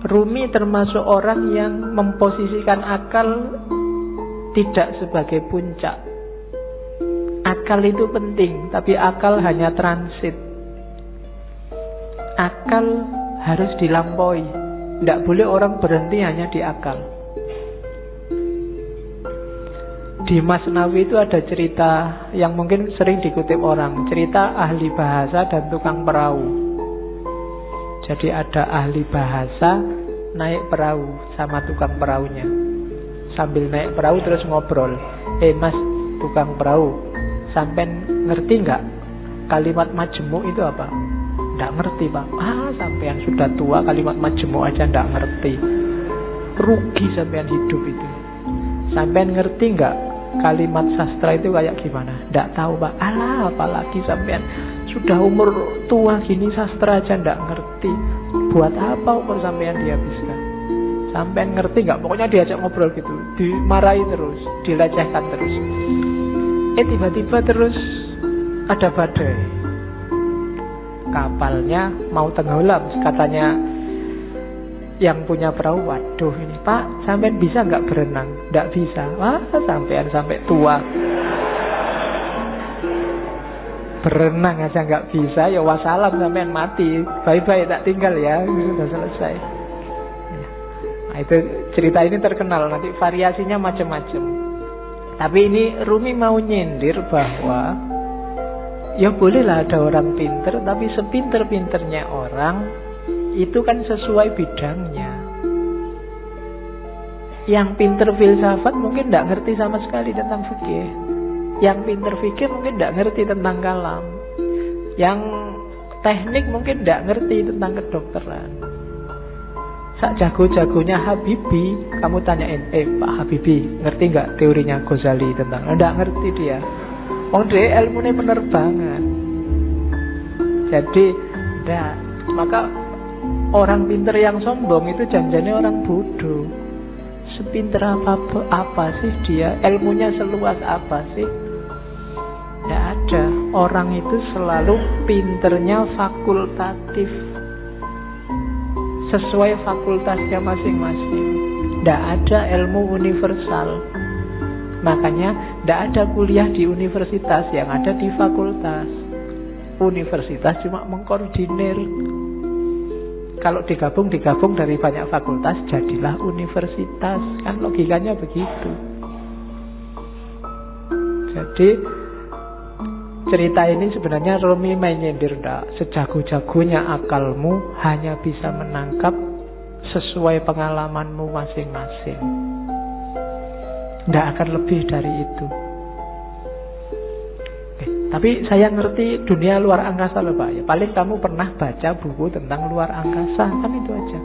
Rumi termasuk orang yang memposisikan akal tidak sebagai puncak. Akal itu penting, tapi akal hanya transit. Akal harus dilampaui. Tidak boleh orang berhenti hanya di akal. Di Masnawi itu ada cerita yang mungkin sering dikutip orang, cerita ahli bahasa dan tukang perahu. Jadi ada ahli bahasa naik perahu sama tukang perahunya. Sambil naik perahu terus ngobrol. Mas, tukang perahu, sampean ngerti nggak kalimat majemuk itu apa? Nggak ngerti, Pak. Sampean sudah tua kalimat majemuk aja nggak ngerti. Rugi sampean hidup itu. Sampean ngerti nggak kalimat sastra itu kayak gimana? Nggak tahu, Pak. Apalagi sampean sudah umur tua gini sastra aja nggak ngerti. Buat apa umur sampean dihabiskan? Sampean ngerti nggak? Pokoknya diajak ngobrol gitu, dimarahi terus, dilecehkan terus. Tiba-tiba terus ada badai. Kapalnya mau tenggelam, katanya yang punya perahu, waduh ini Pak, sampean bisa nggak berenang? Nggak bisa. Sampean sampai tua berenang aja nggak bisa, ya wassalam, sampean mati, bye-bye, tak tinggal ya, sudah selesai. Nah, itu cerita ini terkenal, nanti variasinya macam-macam. Tapi ini Rumi mau nyindir bahwa ya bolehlah ada orang pinter, tapi sepinter-pinternya orang itu kan sesuai bidangnya. Yang pinter filsafat mungkin tidak ngerti sama sekali tentang fikih. Yang pinter fikih mungkin tidak ngerti tentang kalam. Yang teknik mungkin tidak ngerti tentang kedokteran. Sak jago-jagonya Habibie, kamu tanyain, Pak Habibie, ngerti nggak teorinya Ghazali tentang? Tidak ngerti dia. Dia ilmunya penerbangan. Jadi, maka orang pinter yang sombong itu janjinya orang bodoh. Sepinter apa sih dia? Ilmunya seluas apa sih? Tidak ada. Orang itu selalu pinternya fakultatif, sesuai fakultasnya masing-masing. Tidak ada ilmu universal. Makanya tidak ada kuliah di universitas, yang ada di fakultas. Universitas cuma mengkoordinir. Kalau digabung dari banyak fakultas, jadilah universitas. Kan logikanya begitu. Jadi cerita ini sebenarnya Rumi menyindir, sejago-jagonya akalmu hanya bisa menangkap sesuai pengalamanmu masing-masing. Tidak akan lebih dari itu. Tapi saya ngerti dunia luar angkasa loh Pak. Ya, paling kamu pernah baca buku tentang luar angkasa, kan itu aja.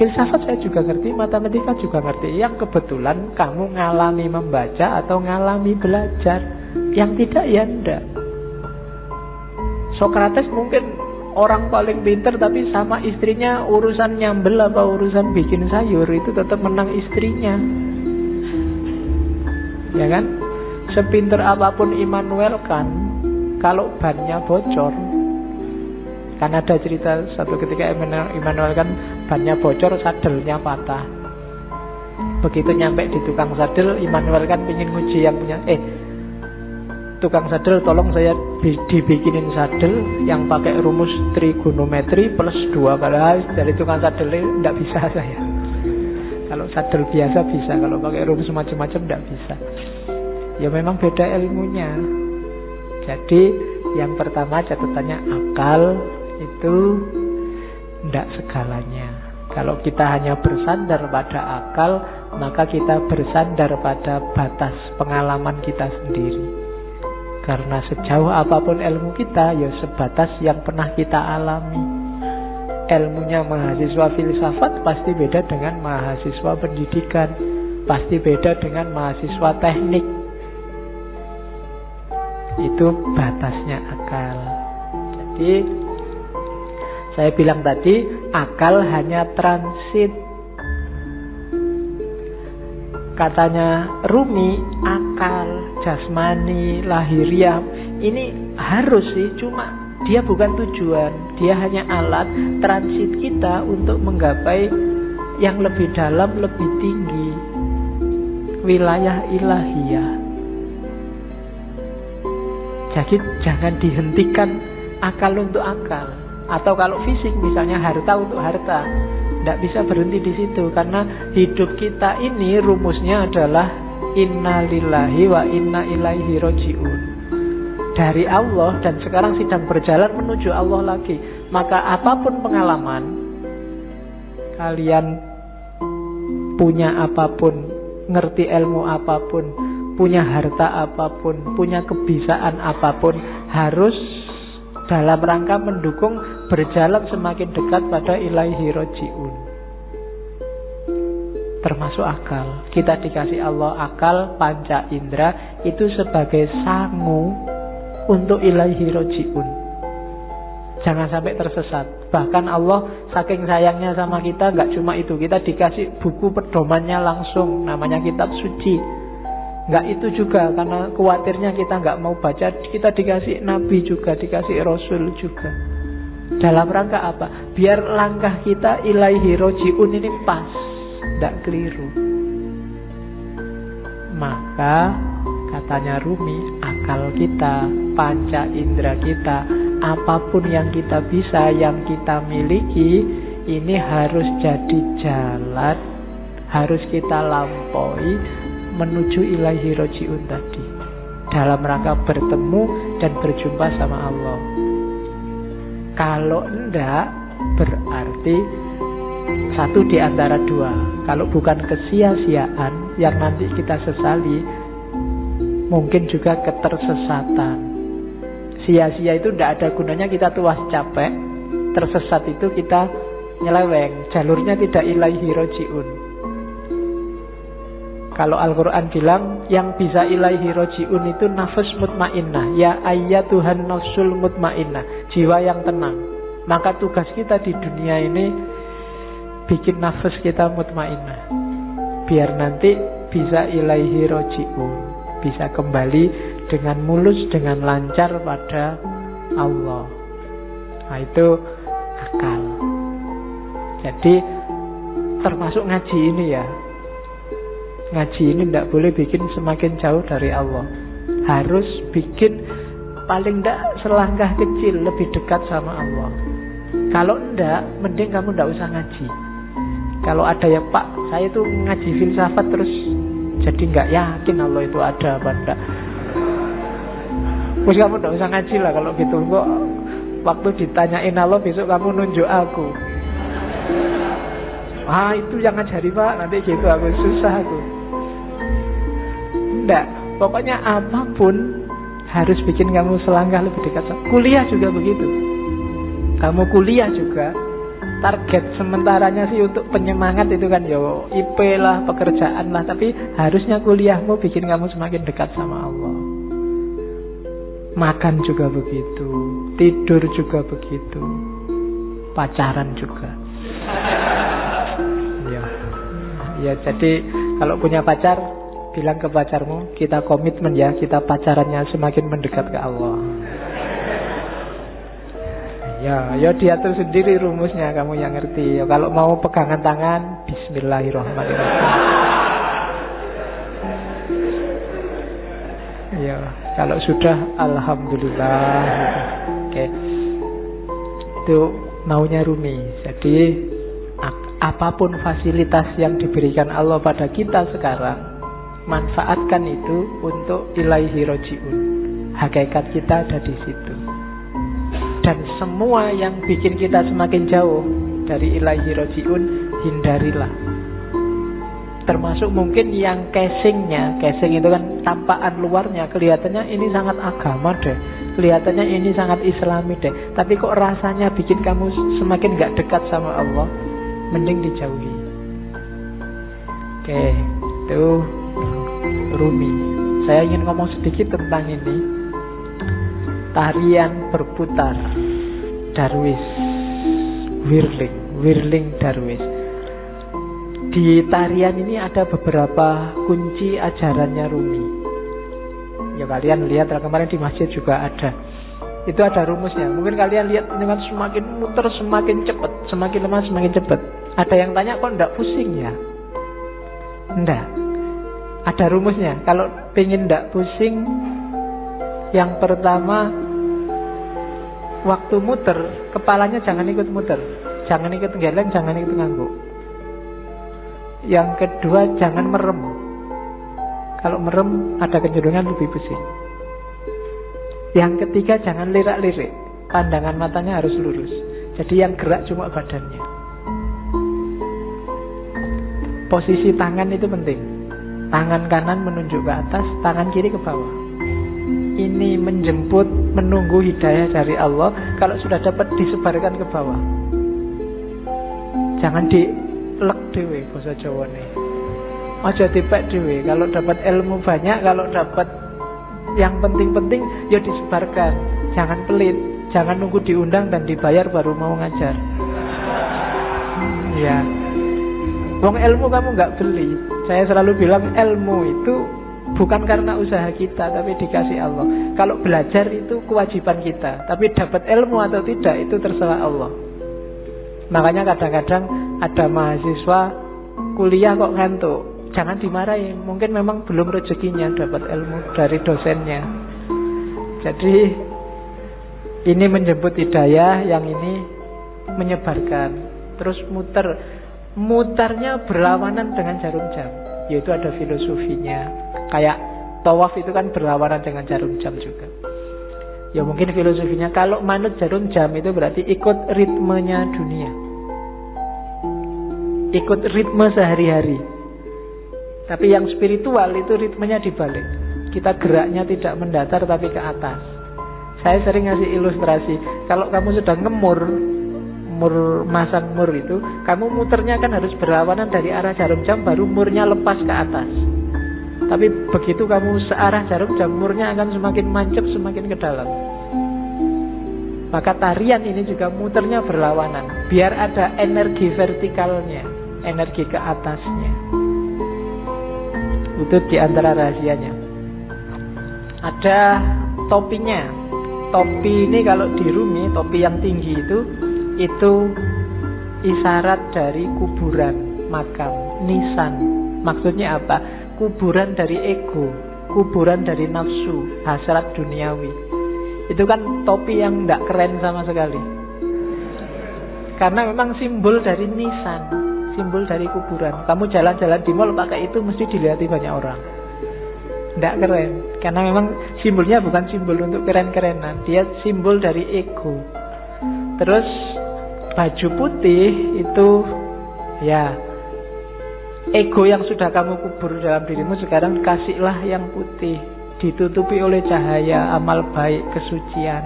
Filsafat saya juga ngerti, matematika juga ngerti. Yang kebetulan kamu ngalami membaca atau ngalami belajar. Yang tidak ya enggak. Sokrates mungkin orang paling pinter, tapi sama istrinya urusan nyambel apa urusan bikin sayur itu tetap menang istrinya. Ya kan? Sepinter apapun Immanuel kan, kalau bannya bocor, kan ada cerita satu ketika Immanuel kan bannya bocor, sadelnya patah. Begitu nyampe di tukang sadel, Immanuel kan ingin nguji yang punya, tukang sadel tolong saya dibikinin sadel yang pakai rumus trigonometri plus 2. Padahal dari tukang sadel tidak bisa saya. Kalau sadel biasa bisa, kalau pakai rumus macam-macam tidak bisa. Ya memang beda ilmunya. Jadi yang pertama catatannya akal itu tidak segalanya. Kalau kita hanya bersandar pada akal, maka kita bersandar pada batas pengalaman kita sendiri. Karena sejauh apapun ilmu kita, ya sebatas yang pernah kita alami. Ilmunya mahasiswa filsafat pasti beda dengan mahasiswa pendidikan, pasti beda dengan mahasiswa teknik. Itu batasnya akal. Jadi saya bilang tadi, akal hanya transit. Katanya Rumi, akal jasmani lahiriah ini harus sih, cuma Dia bukan tujuan, dia hanya alat transit kita untuk menggapai yang lebih dalam, lebih tinggi, wilayah ilahiyah. Jadi jangan dihentikan akal untuk akal. Atau kalau fisik misalnya harta untuk harta, tidak bisa berhenti di situ. Karena hidup kita ini rumusnya adalah inna lillahi wa inna ilaihi roji'un. Dari Allah dan sekarang sedang berjalan menuju Allah lagi. Maka apapun pengalaman, kalian punya apapun, ngerti ilmu apapun, punya harta apapun, punya kebisaan apapun, harus dalam rangka mendukung berjalan semakin dekat pada ilaihi roji'un. Termasuk akal. Kita dikasih Allah akal, panca indera, itu sebagai sangu untuk ilaihi roji'un. Jangan sampai tersesat. Bahkan Allah saking sayangnya sama kita, gak cuma itu, kita dikasih buku pedomannya langsung, namanya kitab suci. Gak itu juga, karena khawatirnya kita gak mau baca, kita dikasih nabi juga, dikasih rasul juga. Dalam rangka apa? Biar langkah kita ilaihi roji'un ini pas, gak keliru. Maka katanya Rumi, akal kita, panca indera kita, apapun yang kita bisa, yang kita miliki, ini harus jadi jalan, harus kita lampaui menuju ilaihi roji'un tadi, dalam rangka bertemu dan berjumpa sama Allah. Kalau enggak, berarti satu di antara dua. Kalau bukan kesia-siaan yang nanti kita sesali, mungkin juga ketersesatan. Sia-sia itu tidak ada gunanya, kita tua capek. Tersesat itu kita nyeleweng, jalurnya tidak ilaihi roji'un. Kalau Al-Quran bilang yang bisa ilaihi roji'un itu nafas mutmainnah. Ya ayyatuhan nafsul mutmainnah, jiwa yang tenang. Maka tugas kita di dunia ini bikin nafas kita mutmainnah, biar nanti bisa ilaihi roji'un, bisa kembali dengan mulus, dengan lancar pada Allah. Nah itu akal. Jadi termasuk ngaji ini ya. Ngaji ini tidak boleh bikin semakin jauh dari Allah. Harus bikin paling tidak selangkah kecil lebih dekat sama Allah. Kalau tidak, mending kamu tidak usah ngaji. Kalau ada ya Pak, saya itu ngaji filsafat terus jadi nggak yakin Allah itu ada apa enggak. Terus kamu tidak usah ngaji lah kalau gitu. Kok waktu ditanyain Allah besok kamu nunjuk aku. Ah itu yang ngajari Pak, nanti gitu aku susah aku. Enggak, pokoknya apapun harus bikin kamu selangkah lebih dekat. Kuliah juga begitu. Kamu kuliah juga, target sementaranya sih untuk penyemangat itu kan ya IP lah, pekerjaan lah. Tapi harusnya kuliahmu bikin kamu semakin dekat sama Allah. Makan juga begitu, tidur juga begitu, pacaran juga. Ya jadi kalau punya pacar, bilang ke pacarmu, kita komitmen ya, kita pacarannya semakin mendekat ke Allah. Ya diatur sendiri rumusnya, kamu yang ngerti. Ya, kalau mau pegangan tangan, bismillahirrahmanirrahim. Ya, kalau sudah, alhamdulillah. Oke. Itu maunya Rumi. Jadi apapun fasilitas yang diberikan Allah pada kita sekarang, manfaatkan itu untuk ilaihi roji'un. Hakikat kita ada di situ. Dan semua yang bikin kita semakin jauh dari ilaihi roji'un, hindarilah. Termasuk mungkin yang casingnya. Casing itu kan tampakan luarnya, kelihatannya ini sangat agama deh, kelihatannya ini sangat islami deh, tapi kok rasanya bikin kamu semakin gak dekat sama Allah, mending dijauhi. Oke, itu Rumi. Saya ingin ngomong sedikit tentang ini. Tarian berputar Darwis, Whirling Darwis. Di tarian ini ada beberapa kunci ajarannya Rumi. Ya kalian lihat kemarin di masjid juga ada. Itu ada rumusnya. Mungkin kalian lihat dengan semakin muter semakin cepat, semakin lama semakin cepat. Ada yang tanya kok enggak pusing ya? Enggak. Ada rumusnya. Kalau pengen enggak pusing, yang pertama, waktu muter, kepalanya jangan ikut muter. Jangan ikut geleng, jangan ikut ngangguk. Yang kedua, jangan merem. Kalau merem, ada kecenderungan lebih pusing. Yang ketiga, jangan lirak-lirik. Pandangan matanya harus lurus. Jadi yang gerak cuma badannya. Posisi tangan itu penting. Tangan kanan menunjuk ke atas, tangan kiri ke bawah. Ini menjemput, menunggu hidayah dari Allah. Kalau sudah dapat, disebarkan ke bawah. Jangan dilek dewe, bahasa Jawa nih. Aja dipek dewe. Kalau dapat ilmu banyak, kalau dapat yang penting-penting, ya disebarkan. Jangan pelit. Jangan nunggu diundang dan dibayar baru mau ngajar. Ya. Wong ilmu kamu nggak beli. Saya selalu bilang ilmu itu bukan karena usaha kita, tapi dikasih Allah. Kalau belajar itu kewajiban kita, tapi dapat ilmu atau tidak itu terserah Allah. Makanya kadang-kadang ada mahasiswa kuliah kok ngantuk. Jangan dimarahi, mungkin memang belum rezekinya dapat ilmu dari dosennya. Jadi ini menjemput hidayah, yang ini menyebarkan. Terus mutarnya berlawanan dengan jarum jam, yaitu ada filosofinya. Kayak tawaf itu kan berlawanan dengan jarum jam juga. Ya mungkin filosofinya, kalau manut jarum jam itu berarti ikut ritmenya dunia, ikut ritme sehari-hari. Tapi yang spiritual itu ritmenya dibalik. Kita geraknya tidak mendatar tapi ke atas. Saya sering ngasih ilustrasi, kalau kamu sudah masang mur itu, kamu muternya kan harus berlawanan dari arah jarum jam, baru murnya lepas ke atas. Tapi begitu kamu searah jarum jam, murnya akan semakin mancep, semakin ke dalam. Maka tarian ini juga muternya berlawanan, biar ada energi vertikalnya, energi ke atasnya. Itu diantara rahasianya. Ada topinya. Topi ini kalau di Rumi, topi yang tinggi itu isyarat dari kuburan, makam, nisan. Maksudnya apa? Kuburan dari ego, kuburan dari nafsu, hasrat duniawi. Itu kan topi yang tidak keren sama sekali. Karena memang simbol dari nisan, simbol dari kuburan. Kamu jalan-jalan di mall pakai itu mesti dilihat banyak orang. Tidak keren. Karena memang simbolnya bukan simbol untuk keren-kerenan. Dia simbol dari ego. Terus baju putih itu ya ego yang sudah kamu kubur dalam dirimu, sekarang kasihlah yang putih, ditutupi oleh cahaya amal baik, kesucian.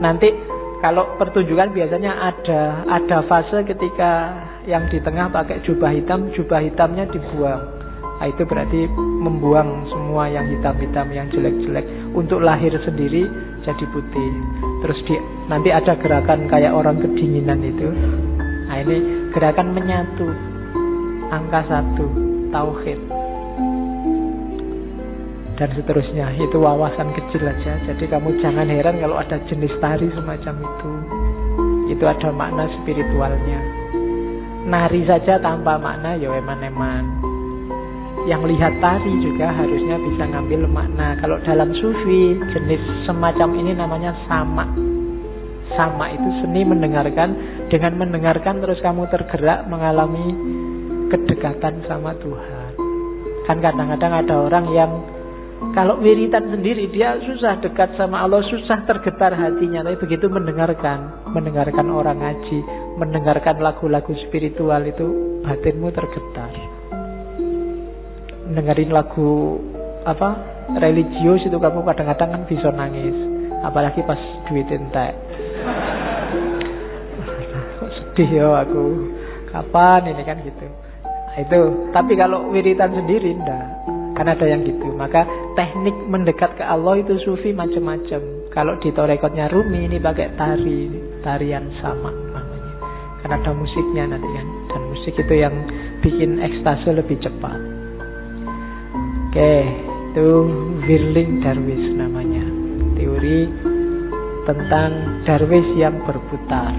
Nanti kalau pertunjukan biasanya ada fase ketika yang di tengah pakai jubah hitamnya dibuang. Nah, itu berarti membuang semua yang hitam-hitam, yang jelek-jelek, untuk lahir sendiri jadi putih. Terus nanti ada gerakan kayak orang kedinginan itu. Nah, ini gerakan menyatu, angka 1, tauhid, dan seterusnya. Itu wawasan kecil aja. Jadi kamu jangan heran kalau ada jenis tari semacam itu. Itu ada makna spiritualnya. Nari saja tanpa makna ya eman-eman. Yang lihat tari juga harusnya bisa ngambil makna. Kalau dalam sufi, jenis semacam ini namanya sama. Sama itu seni mendengarkan. Dengan mendengarkan terus kamu tergerak mengalami kedekatan sama Tuhan. Kan kadang-kadang ada orang yang kalau wiritan sendiri dia susah dekat sama Allah, susah tergetar hatinya. Tapi begitu mendengarkan orang ngaji, mendengarkan lagu-lagu spiritual, itu batinmu tergetar. Dengerin lagu religius itu kamu kadang-kadang kan bisa nangis, apalagi pas duit entek. Kok sedih ya aku, kapan ini kan gitu. Nah, itu. Tapi kalau wiritan sendiri enggak, kan ada yang gitu. Maka teknik mendekat ke Allah itu sufi macam-macam. Kalau di torekotnya Rumi ini pakai tarian sama namanya. Kan ada musiknya nanti kan, dan musik itu yang bikin ekstase lebih cepat. Oke, itu Whirling Dervish namanya. Teori tentang darwis yang berputar.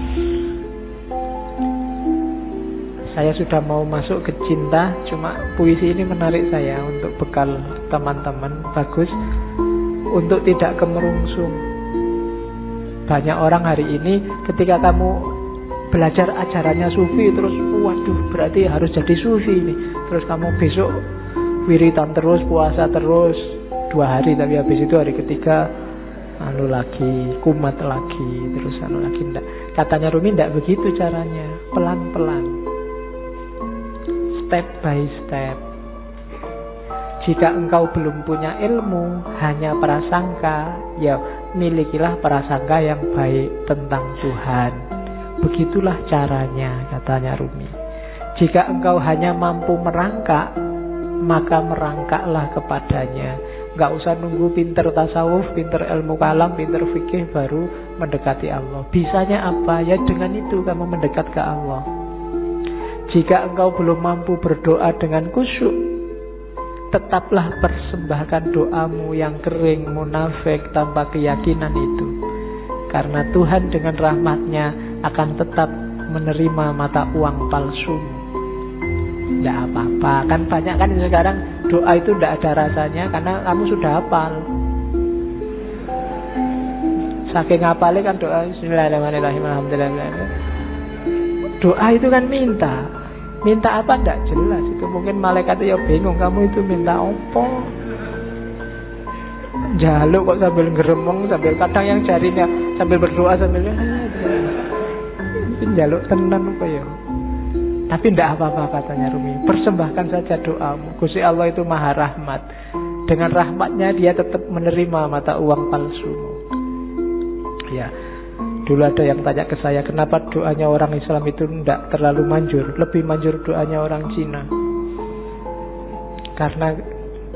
Saya sudah mau masuk ke cinta, cuma puisi ini menarik saya untuk bekal teman-teman. Bagus untuk tidak kemerungsung. Banyak orang hari ini ketika kamu belajar ajarannya sufi, terus waduh berarti harus jadi sufi ini. Terus kamu besok wiritan terus, puasa terus 2 hari, tapi habis itu hari ketiga lagi, kumat lagi, terus lagi. Enggak. Katanya Rumi enggak begitu caranya, pelan-pelan, step by step. Jika engkau belum punya ilmu, hanya prasangka, ya milikilah prasangka yang baik tentang Tuhan. Begitulah caranya, katanya Rumi. Jika engkau hanya mampu merangkak, maka merangkaklah kepadanya. Gak usah nunggu pinter tasawuf, pinter ilmu kalam, pinter fikih baru mendekati Allah. Bisanya apa? Ya dengan itu kamu mendekat ke Allah. Jika engkau belum mampu berdoa dengan khusyuk, tetaplah persembahkan doamu yang kering, munafik, tanpa keyakinan itu. Karena Tuhan dengan rahmatnya akan tetap menerima mata uang palsumu. Tidak apa-apa, kan banyak kan sekarang doa itu tidak ada rasanya karena kamu sudah hafal. Saking hafalnya kan doa Bismillahirrahmanirrahim, alhamdulillah. Doa itu kan minta apa tidak jelas. Itu mungkin malaikat ya bingung, kamu itu minta apa? Jaluk kok sambil ngeremong, sambil kadang yang jarinya sambil berdoa sambil jaluk tenan apa ya. Tapi tidak apa-apa, katanya Rumi. Persembahkan saja doamu. Gusti Allah itu maha rahmat. Dengan rahmatnya dia tetap menerima mata uang palsumu. Ya, dulu ada yang tanya ke saya, kenapa doanya orang Islam itu tidak terlalu manjur, lebih manjur doanya orang Cina. Karena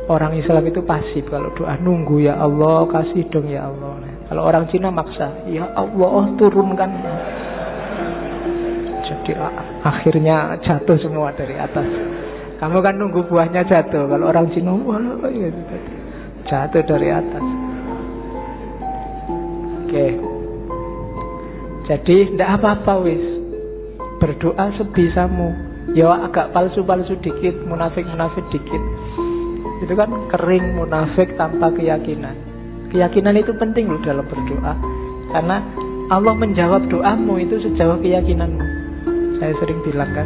orang Islam itu pasif. Kalau doa nunggu, ya Allah kasih dong ya Allah. Kalau orang Cina maksa, ya Allah turunkan. Jadi akhirnya jatuh semua dari atas. Kamu kan nunggu buahnya jatuh. Kalau orang Cina jatuh dari atas. Oke. Jadi tidak apa-apa wis. Berdoa sebisamu. Ya agak palsu-palsu dikit, munafik-munafik dikit. Itu kan kering, munafik, tanpa keyakinan. Keyakinan itu penting loh dalam berdoa. Karena Allah menjawab doamu itu sejauh keyakinanmu. Saya sering bilang kan,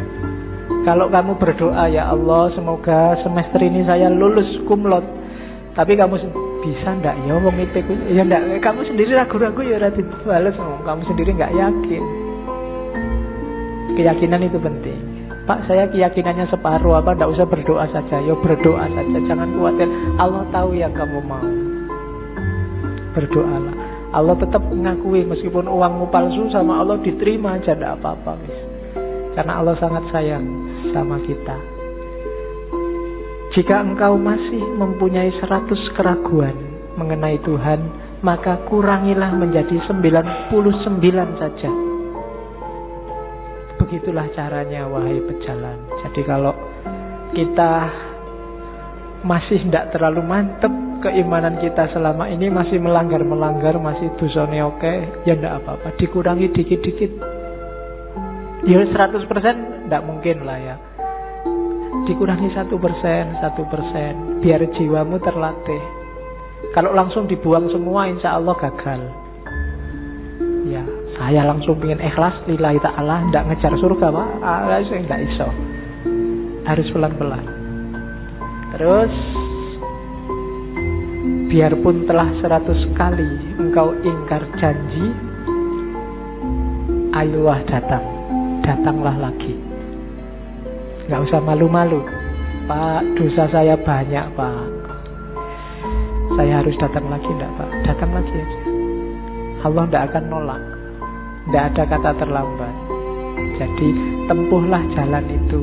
kalau kamu berdoa, ya Allah semoga semester ini saya lulus kumlot, tapi kamu bisa ndak ya wong itu ya ndak, kamu sendiri ragu-ragu ya ora dibales, kamu sendiri nggak yakin. Keyakinan itu penting. Pak, saya keyakinannya separuh, apa ndak usah berdoa saja? Ya berdoa saja, jangan khawatir. Allah tahu yang kamu mau. Berdoalah. Allah tetap mengakui meskipun uangmu palsu, sama Allah diterima aja, ndak apa-apa wis. Karena Allah sangat sayang sama kita. Jika engkau masih mempunyai 100 keraguan mengenai Tuhan, maka kurangilah menjadi 99 saja. Begitulah caranya, wahai pejalan. Jadi kalau kita masih tidak terlalu mantep keimanan kita selama ini, masih melanggar, masih dosane oke, ya tidak apa-apa, dikurangi dikit-dikit. Ya 100% tidak mungkin lah ya. Dikurangi 1%, biar jiwamu terlatih. Kalau langsung dibuang semua, insya Allah gagal. Ya, saya langsung ingin ikhlas lillahi ta'ala, tidak ngejar surga Pak. Saya tidak iso. Harus pelan-pelan. Terus biarpun telah 100 kali engkau ingkar janji, ayolah datanglah lagi. Gak usah malu-malu. Pak, dosa saya banyak Pak, saya harus datang lagi. Enggak Pak, datang lagi aja. Allah tidak akan nolak. Tidak ada kata terlambat. Jadi tempuhlah jalan itu.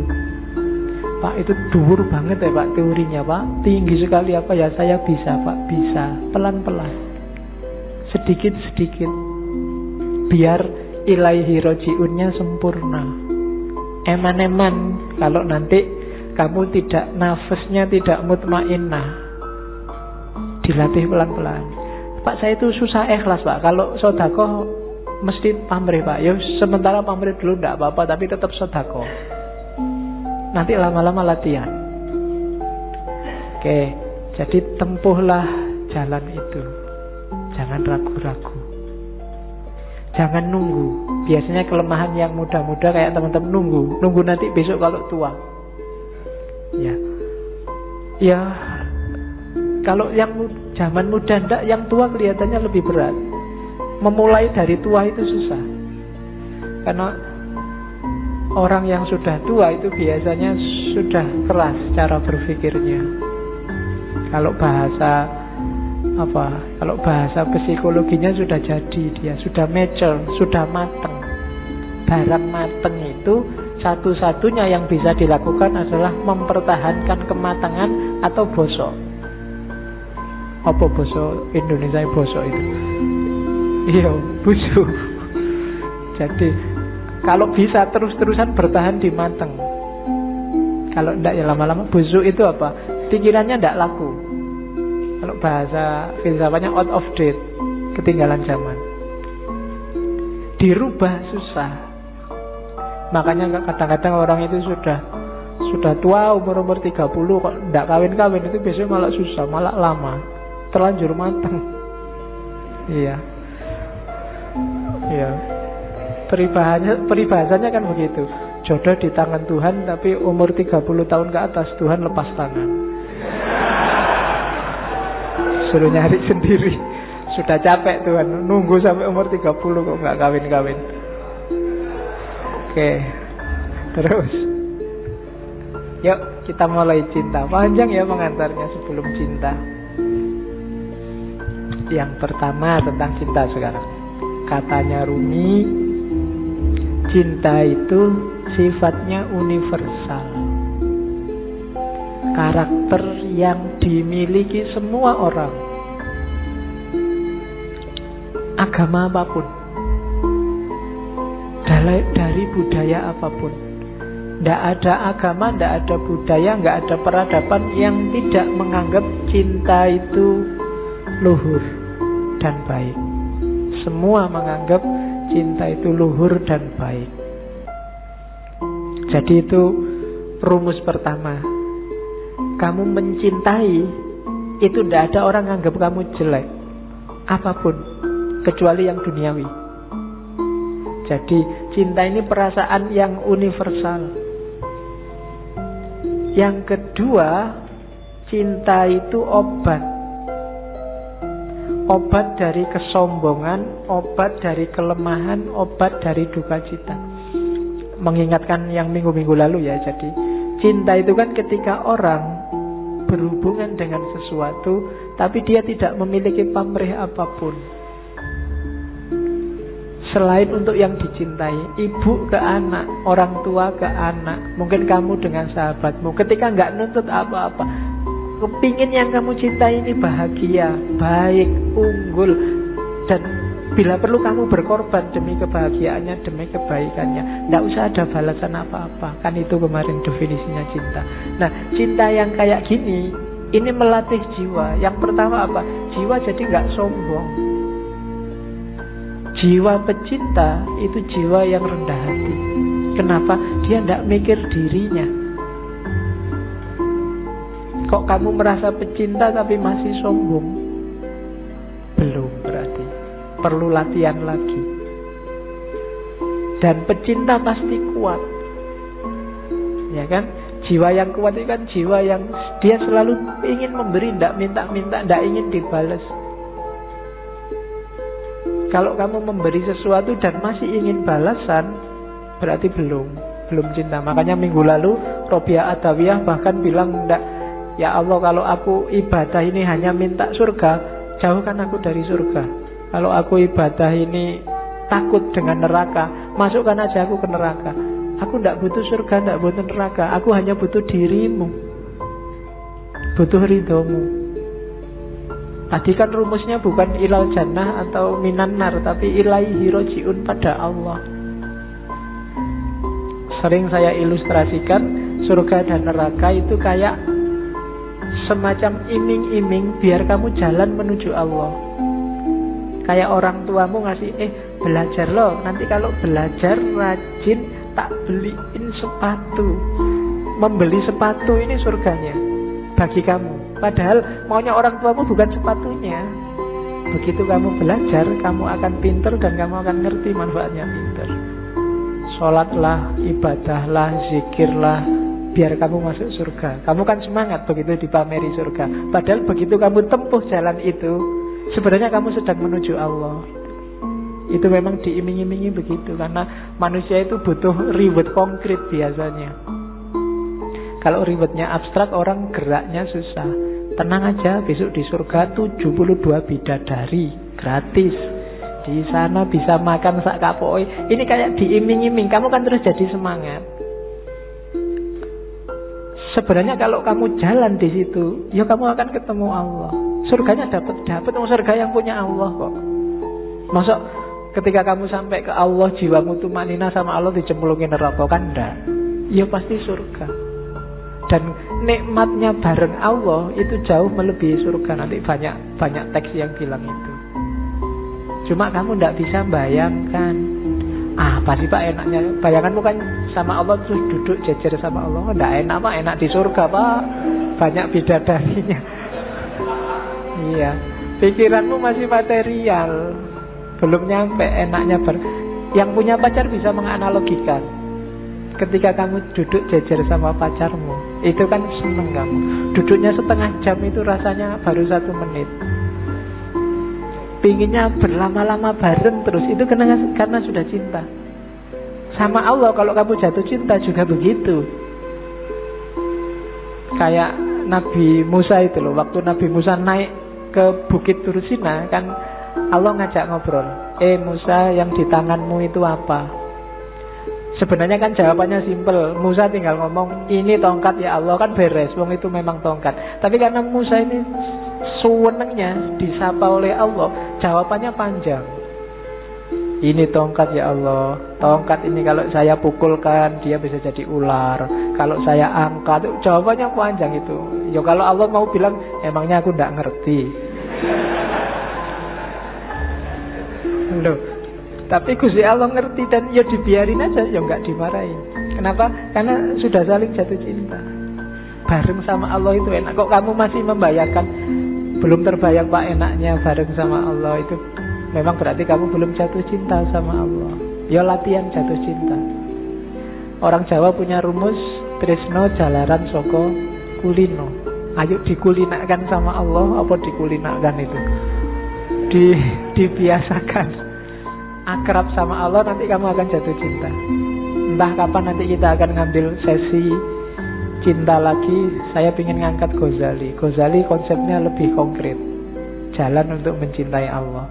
Pak, itu dhuwur banget ya Pak teorinya Pak, tinggi sekali apa ya? Saya bisa Pak, bisa. Pelan-pelan, sedikit-sedikit, biar ilaihi roji'unnya sempurna. Eman-eman kalau nanti kamu tidak, nafasnya tidak mutmainnah, dilatih pelan-pelan. Pak saya itu susah ikhlas Pak, kalau sedekah mesti pamrih Pak. Ya sementara pamrih dulu enggak apa-apa, tapi tetap sedekah. Nanti lama-lama latihan. Oke, jadi tempuhlah jalan itu. Jangan ragu-ragu. Jangan nunggu. Biasanya kelemahan yang muda-muda kayak teman-teman nunggu nanti besok kalau tua. Ya, kalau yang zaman muda ndak, yang tua kelihatannya lebih berat. Memulai dari tua itu susah. Karena orang yang sudah tua itu biasanya sudah keras cara berpikirnya. Kalau bahasa psikologinya sudah jadi, dia sudah mature, sudah mateng. Barang mateng itu satu-satunya yang bisa dilakukan adalah mempertahankan kematangan atau bosok. Apa bosok Indonesia bosok itu? Iya, busuk. Jadi kalau bisa terus-terusan bertahan di mateng. Kalau enggak ya lama-lama busuk itu apa? Pikirannya enggak laku. Kalau bahasa filsafatnya out of date, ketinggalan zaman. Dirubah susah. Makanya kadang-kadang orang itu sudah tua, umur 30 kok enggak kawin-kawin, itu biasanya malah susah, malah lama, terlanjur matang. Iya. Peribahasanya kan begitu. Jodoh di tangan Tuhan, tapi umur 30 tahun ke atas Tuhan lepas tangan. Suruh nyari sendiri. Sudah capek Tuhan, nunggu sampai umur 30 kok nggak kawin-kawin. Oke, terus yuk kita mulai cinta. Panjang ya pengantarnya sebelum cinta. Yang pertama tentang cinta sekarang. Katanya Rumi, cinta itu sifatnya universal. Karakter yang dimiliki semua orang, agama apapun, dari budaya apapun. Tidak ada agama, tidak ada budaya, tidak ada peradaban yang tidak menganggap cinta itu luhur dan baik. Semua menganggap cinta itu luhur dan baik. Jadi itu rumus pertama. Kamu mencintai, itu tidak ada orang menganggap kamu jelek apapun, kecuali yang duniawi. Jadi cinta ini perasaan yang universal. Yang kedua, cinta itu obat. Obat dari kesombongan, obat dari kelemahan, obat dari duka cita. Mengingatkan yang minggu-minggu lalu ya. Jadi cinta itu kan ketika orang berhubungan dengan sesuatu, tapi dia tidak memiliki pamrih apapun selain untuk yang dicintai. Ibu ke anak, orang tua ke anak, mungkin kamu dengan sahabatmu, ketika nggak nuntut apa-apa, kepingin yang kamu cintai ini bahagia, baik, unggul, dan bila perlu kamu berkorban demi kebahagiaannya, demi kebaikannya. Tidak usah ada balasan apa-apa. Kan itu kemarin definisinya cinta. Nah, cinta yang kayak gini, ini melatih jiwa. Yang pertama apa? Jiwa jadi nggak sombong. Jiwa pecinta itu jiwa yang rendah hati. Kenapa? Dia tidak mikir dirinya. Kok kamu merasa pecinta tapi masih sombong? Belum berarti. Perlu latihan lagi. Dan pecinta pasti kuat. Ya kan? Jiwa yang kuat itu kan jiwa yang dia selalu ingin memberi, tidak minta-minta, tidak ingin dibalas. Kalau kamu memberi sesuatu dan masih ingin balasan, berarti belum cinta. Makanya minggu lalu Robiah Adawiyah bahkan bilang, enggak, ya Allah, kalau aku ibadah ini hanya minta surga, jauhkan aku dari surga. Kalau aku ibadah ini takut dengan neraka, masukkan aja aku ke neraka. Aku tidak butuh surga, tidak butuh neraka. Aku hanya butuh dirimu, butuh ridhomu. Tadi kan rumusnya bukan ilal jannah atau minan nar, tapi ilaihi roji'un, pada Allah. Sering saya ilustrasikan surga dan neraka itu kayak semacam iming-iming biar kamu jalan menuju Allah. Kayak orang tuamu ngasih, belajar loh, nanti kalau belajar rajin tak beliin sepatu. Membeli sepatu ini surganya bagi kamu. Padahal maunya orang tuamu bukan sepatunya. Begitu kamu belajar, kamu akan pinter dan kamu akan ngerti manfaatnya pinter. Sholatlah, ibadahlah, zikirlah, biar kamu masuk surga. Kamu kan semangat begitu dipameri surga. Padahal begitu kamu tempuh jalan itu, sebenarnya kamu sedang menuju Allah. Itu memang diiming-imingi begitu. Karena manusia itu butuh reward konkret biasanya. Kalau rewardnya abstrak, orang geraknya susah. Tenang aja, besok di surga 72 bidadari gratis. Di sana bisa makan sak kapoi. Ini kayak diiming-iming, kamu kan terus jadi semangat. Sebenarnya kalau kamu jalan di situ, ya kamu akan ketemu Allah. Surganya dapat surga yang punya Allah kok. Masuk ketika kamu sampai ke Allah, jiwamu tumanina sama Allah dicemplungin neraka, kan enggak? Ya pasti surga. Dan nikmatnya bareng Allah itu jauh melebihi surga. Nanti banyak teks yang bilang itu. Cuma kamu tidak bisa bayangkan. Apa sih Pak enaknya? Bayanganmu kan sama Allah terus duduk jejer sama Allah. Tidak enak Pak, enak di surga Pak. Banyak bidadarinya. Iya, pikiranmu masih material, belum nyampe enaknya Yang punya pacar bisa menganalogikan. Ketika kamu duduk jejer sama pacarmu, itu kan seneng kamu. Duduknya setengah jam itu rasanya baru 1 menit. Pinginnya berlama-lama bareng terus, itu karena sudah cinta. Sama Allah kalau kamu jatuh cinta juga begitu. Kayak Nabi Musa itu loh, waktu Nabi Musa naik ke Bukit Tursina, kan Allah ngajak ngobrol. Musa, yang di tanganmu itu apa? Sebenarnya kan jawabannya simpel. Musa tinggal ngomong, ini tongkat ya Allah, kan beres. Wong itu memang tongkat. Tapi karena Musa ini suwenengnya disapa oleh Allah, jawabannya panjang. Ini tongkat ya Allah. Tongkat ini kalau saya pukulkan, dia bisa jadi ular. Kalau saya angkat, jawabannya panjang itu. Ya kalau Allah mau bilang, emangnya aku tidak ngerti. Loh, tapi Gusti Allah ngerti dan ya dibiarin aja, ya nggak dimarahin. Kenapa? Karena sudah saling jatuh cinta. Bareng sama Allah itu enak. Kok kamu masih membayangkan, belum terbayang Pak enaknya bareng sama Allah itu? Memang berarti kamu belum jatuh cinta sama Allah. Ya latihan jatuh cinta. Orang Jawa punya rumus, tresno jalaran soko kulino. Ayo dikulinakan sama Allah, apa dikulinakan itu? Dibiasakan. Akrab sama Allah, nanti kamu akan jatuh cinta. Entah kapan nanti kita akan ngambil sesi cinta lagi. Saya ingin ngangkat Ghazali. Ghazali konsepnya lebih konkret, jalan untuk mencintai Allah.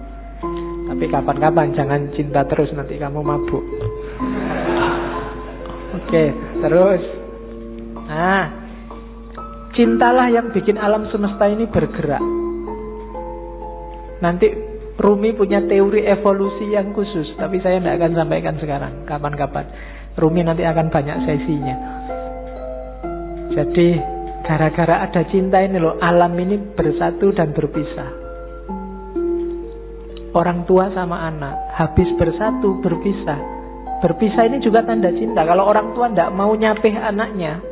Tapi kapan-kapan, jangan cinta terus, nanti kamu mabuk. Oke, terus. Nah, cintalah yang bikin alam semesta ini bergerak. Nanti Rumi punya teori evolusi yang khusus, tapi saya tidak akan sampaikan sekarang. Kapan-kapan Rumi nanti akan banyak sesinya. Jadi gara-gara ada cinta ini loh, alam ini bersatu dan berpisah. Orang tua sama anak habis bersatu berpisah. Berpisah ini juga tanda cinta. Kalau orang tua tidak mau nyapih anaknya,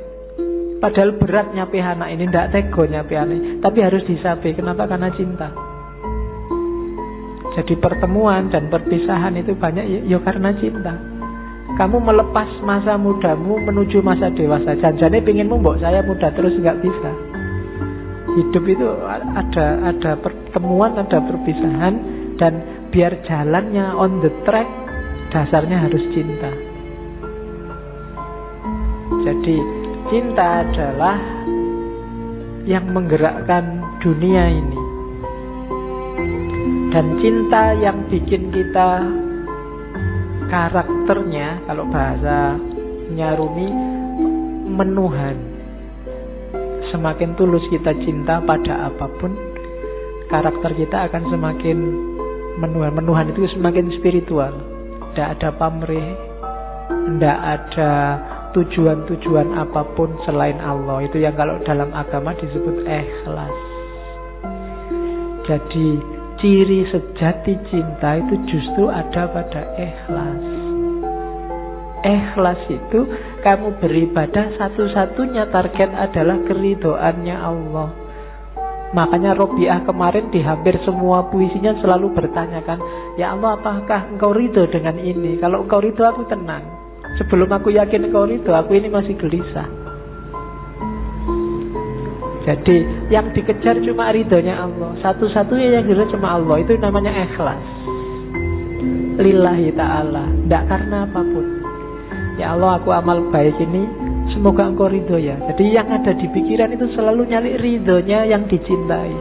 padahal berat nyapih anak ini, tidak tego nyapih anak, tapi harus disapih. Kenapa? Karena cinta. Jadi pertemuan dan perpisahan itu banyak ya karena cinta. Kamu melepas masa mudamu menuju masa dewasa. Janjane pinginmu mbok saya muda terus, nggak bisa. Hidup itu ada pertemuan, ada perpisahan, dan biar jalannya on the track, dasarnya harus cinta. Jadi cinta adalah yang menggerakkan dunia ini. Dan cinta yang bikin kita karakternya, kalau bahasanya Rumi, menuhan. Semakin tulus kita cinta pada apapun, karakter kita akan semakin menuhan. Menuhan itu semakin spiritual. Tidak ada pamrih, tidak ada tujuan-tujuan apapun selain Allah. Itu yang kalau dalam agama disebut ikhlas. Jadi ciri sejati cinta itu justru ada pada ikhlas. Ikhlas itu kamu beribadah satu-satunya target adalah keridhoannya Allah. Makanya Robiah kemarin di hampir semua puisinya selalu bertanyakan, ya Allah, apakah engkau ridho dengan ini? Kalau engkau ridho, aku tenang. Sebelum aku yakin engkau ridho, aku ini masih gelisah. Jadi yang dikejar cuma ridhonya Allah. Satu-satunya yang dikejar cuma Allah. Itu namanya ikhlas. Lillahi ta'ala, tidak karena apapun. Ya Allah, aku amal baik ini, semoga engkau ridho ya. Jadi yang ada di pikiran itu selalu nyari ridhonya yang dicintai.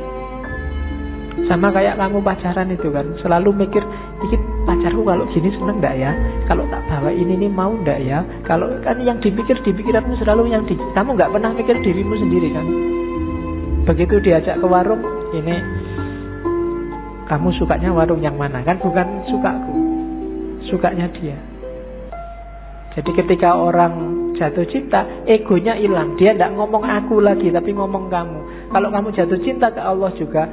Sama kayak kamu pacaran itu kan, selalu mikir, dikit pacarku kalau gini seneng gak ya? Kalau tak bawa ini nih mau gak ya? Kalau kan yang dipikir di pikiranmu selalu yang kamu gak pernah mikir dirimu sendiri kan. Begitu diajak ke warung, ini kamu sukanya warung yang mana? Kan bukan sukaku, sukanya dia. Jadi ketika orang jatuh cinta, egonya hilang. Dia tidak ngomong aku lagi, tapi ngomong kamu. Kalau kamu jatuh cinta ke Allah juga,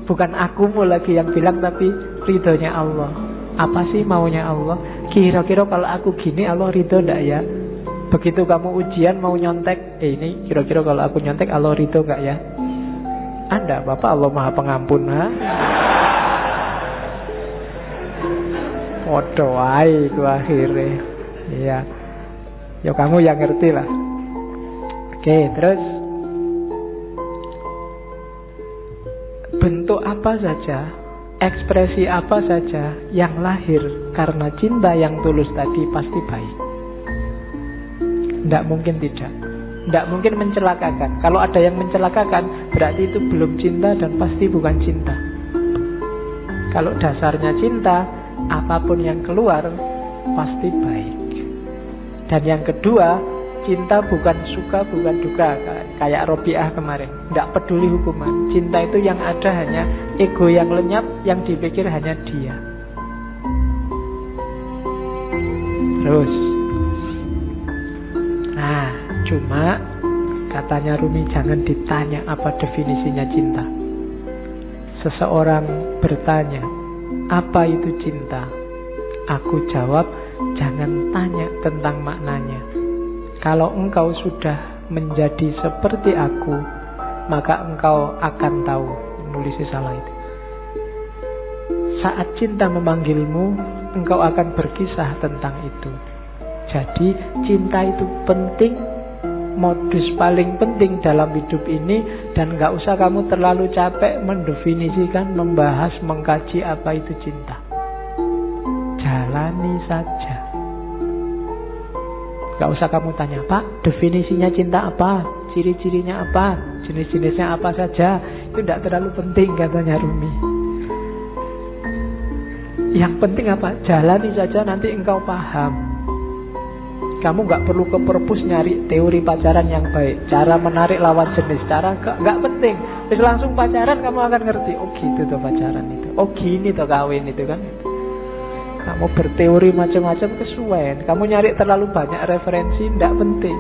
bukan akumu lagi yang bilang, tapi ridhonya Allah. Apa sih maunya Allah? Kira-kira kalau aku gini, Allah ridho tidak ya? Begitu kamu ujian mau nyontek, ini kira-kira kalau aku nyontek, Allah ridho nggak ya? Anda, Bapak Allah Maha Pengampun, ha? Waduh, itu akhirnya. Iya, ya kamu yang ngerti lah. Oke, terus bentuk apa saja, ekspresi apa saja yang lahir karena cinta yang tulus tadi pasti baik. Tidak mungkin tidak. Tidak mungkin mencelakakan. Kalau ada yang mencelakakan, berarti itu belum cinta dan pasti bukan cinta. Kalau dasarnya cinta, apapun yang keluar pasti baik. Dan yang kedua, cinta bukan suka, bukan duka. Kayak Robiah kemarin, tidak peduli hukuman. Cinta itu yang ada hanya ego yang lenyap, yang dipikir hanya dia. Terus, nah, cuma katanya Rumi, jangan ditanya apa definisinya cinta. Seseorang bertanya, apa itu cinta? Aku jawab, jangan tanya tentang maknanya. Kalau engkau sudah menjadi seperti aku, maka engkau akan tahu. Nulisnya salah itu. Saat cinta memanggilmu, engkau akan berkisah tentang itu. Jadi cinta itu penting, modus paling penting dalam hidup ini. Dan gak usah kamu terlalu capek mendefinisikan, membahas, mengkaji apa itu cinta. Jalani saja. Gak usah kamu tanya, Pak, definisinya cinta apa? Ciri-cirinya apa? Jenis-jenisnya apa saja? Itu tidak terlalu penting, katanya Rumi. Yang penting apa? Jalani saja, nanti engkau paham. Kamu gak perlu ke perpus nyari teori pacaran yang baik, cara menarik lawan jenis, cara gak penting. Terus langsung pacaran, kamu akan ngerti. Oh gitu tuh pacaran itu. Oh gini tuh kawin itu kan. Kamu berteori macam-macam kesuwen. Kamu nyari terlalu banyak referensi, tidak penting.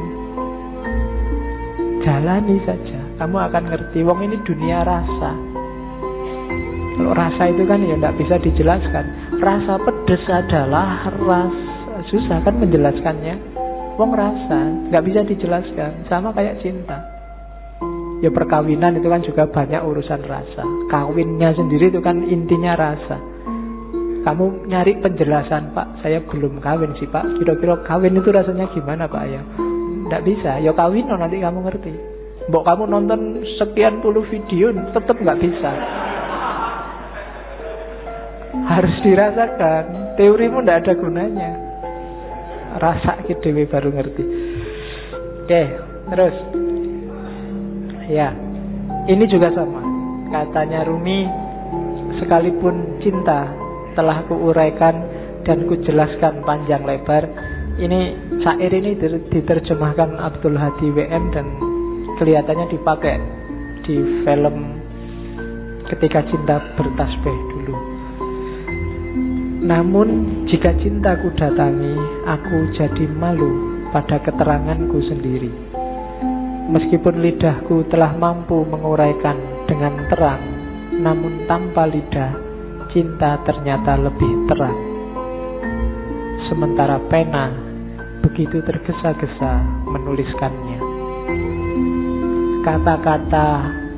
Jalani saja, kamu akan ngerti. Wong ini dunia rasa. Kalau rasa itu kan ya tidak bisa dijelaskan. Rasa pedes adalah rasa, susah kan menjelaskannya. Wong rasa, nggak bisa dijelaskan. Sama kayak cinta. Ya perkawinan itu kan juga banyak urusan rasa. Kawinnya sendiri itu kan intinya rasa. Kamu nyari penjelasan, Pak, saya belum kawin sih, Pak. Kira-kira kawin itu rasanya gimana, Pak, ya? Tidak bisa, ya kawin nanti kamu ngerti. Mbok kamu nonton sekian puluh video, tetap nggak bisa. Harus dirasakan. Teorimu tidak ada gunanya. Rasa dewe baru ngerti. Oke, terus. Ya, ini juga sama. Katanya Rumi, sekalipun cinta telah kuuraikan dan kujelaskan panjang lebar. Ini syair ini diterjemahkan Abdul Hadi WM dan kelihatannya dipakai di film Ketika Cinta Bertasbih dulu. Namun jika cintaku datangi, aku jadi malu pada keteranganku sendiri. Meskipun lidahku telah mampu menguraikan dengan terang namun tanpa lidah, cinta ternyata lebih terang. Sementara pena begitu tergesa-gesa menuliskannya. Kata-kata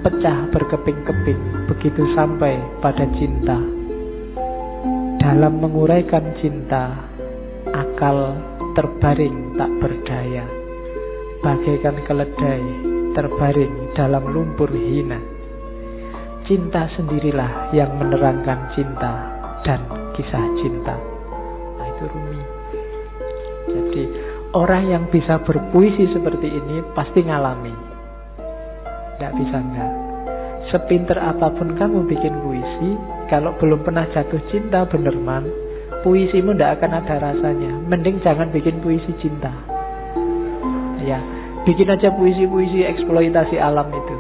pecah berkeping-keping begitu sampai pada cinta. Dalam menguraikan cinta, akal terbaring tak berdaya, bagaikan keledai terbaring dalam lumpur hina. Cinta sendirilah yang menerangkan cinta dan kisah cinta. Nah, itu Rumi. Jadi orang yang bisa berpuisi seperti ini pasti ngalami. Tidak bisa enggak. Sepinter apapun kamu bikin puisi, kalau belum pernah jatuh cinta benerman, puisimu tidak akan ada rasanya. Mending jangan bikin puisi cinta. Ya, bikin aja puisi-puisi eksploitasi alam itu.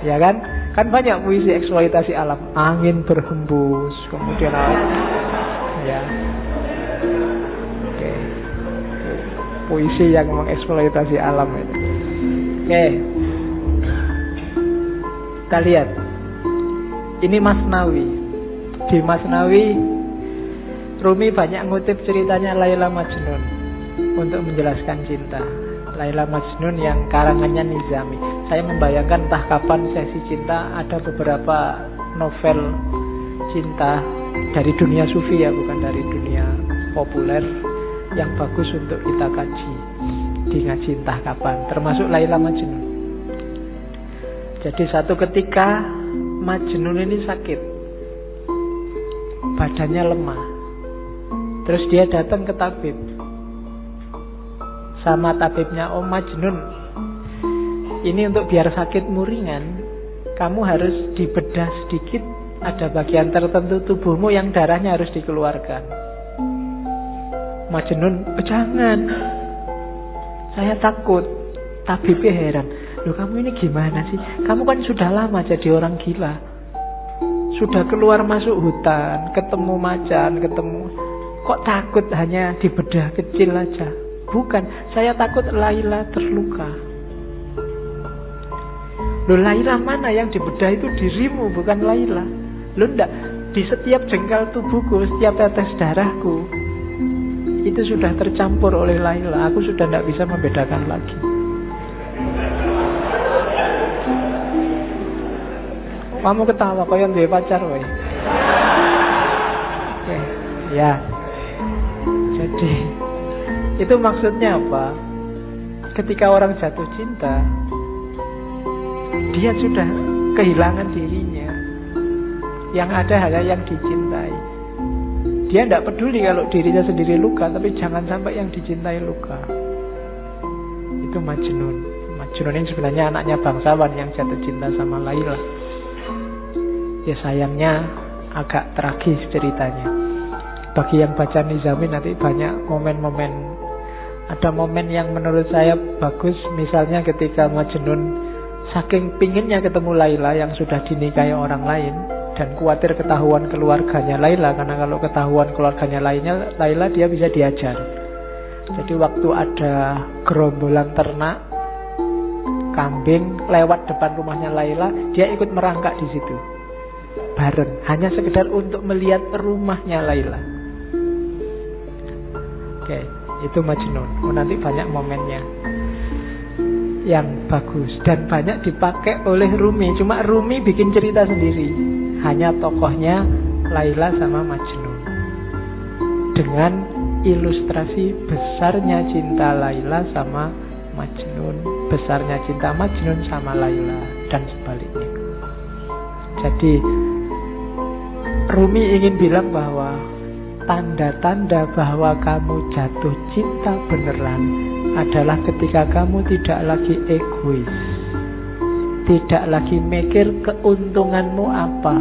Ya kan? Kan banyak puisi eksploitasi alam. Angin berhembus, kemudian ya. Oke. Puisi yang mengeksploitasi alam itu. Oke. Kita lihat. Ini Masnawi. Di Masnawi Rumi banyak ngutip ceritanya Laila Majnun untuk menjelaskan cinta. Laila Majnun yang karangannya Nizami. Saya membayangkan entah kapan sesi cinta ada beberapa novel cinta dari dunia sufi ya, bukan dari dunia populer, yang bagus untuk kita kaji di ngaji entah kapan, termasuk Laila Majnun. Jadi satu ketika Majnun ini sakit, badannya lemah, terus dia datang ke tabib. Sama tabibnya, "Oh Majnun, ini untuk biar sakitmu ringan, kamu harus dibedah sedikit. Ada bagian tertentu tubuhmu yang darahnya harus dikeluarkan." Majnun, "Jangan, saya takut." Tabibnya heran, "Loh kamu ini gimana sih? Kamu kan sudah lama jadi orang gila. Sudah keluar masuk hutan, ketemu macan, kok takut hanya dibedah kecil aja?" "Bukan, saya takut Laila terluka." "Loh Laila mana? Yang dibedah itu dirimu, bukan Laila." "Loh enggak, di setiap jengkal tubuhku, setiap tetes darahku itu sudah tercampur oleh Laila. Aku sudah tidak bisa membedakan lagi." Kamu ketawa kau yang duwe pacar woy. Oke, ya. Jadi itu maksudnya apa? Ketika orang jatuh cinta, dia sudah kehilangan dirinya. Yang ada hanya yang dicintai. Dia tidak peduli kalau dirinya sendiri luka, tapi jangan sampai yang dicintai luka. Itu Majnun. Majnun ini sebenarnya anaknya bangsawan yang jatuh cinta sama Laila. Ya sayangnya agak tragis ceritanya. Bagi yang baca Nizami nanti banyak momen-momen. Ada momen yang menurut saya bagus. Misalnya ketika Majnun saking pinginnya ketemu Laila yang sudah dinikahi orang lain, dan khawatir ketahuan keluarganya Laila, karena kalau ketahuan keluarganya Laila dia bisa diajar. Jadi waktu ada gerombolan ternak kambing lewat depan rumahnya Laila, dia ikut merangkak di situ bareng, hanya sekedar untuk melihat rumahnya Laila. Oke, itu Majnun. Nanti banyak momennya yang bagus dan banyak dipakai oleh Rumi. Cuma Rumi bikin cerita sendiri, hanya tokohnya Laila sama Majnun, dengan ilustrasi besarnya cinta Laila sama Majnun, besarnya cinta Majnun sama Laila, dan sebaliknya. Jadi Rumi ingin bilang bahwa tanda-tanda bahwa kamu jatuh cinta beneran adalah ketika kamu tidak lagi egois, tidak lagi mikir keuntunganmu apa.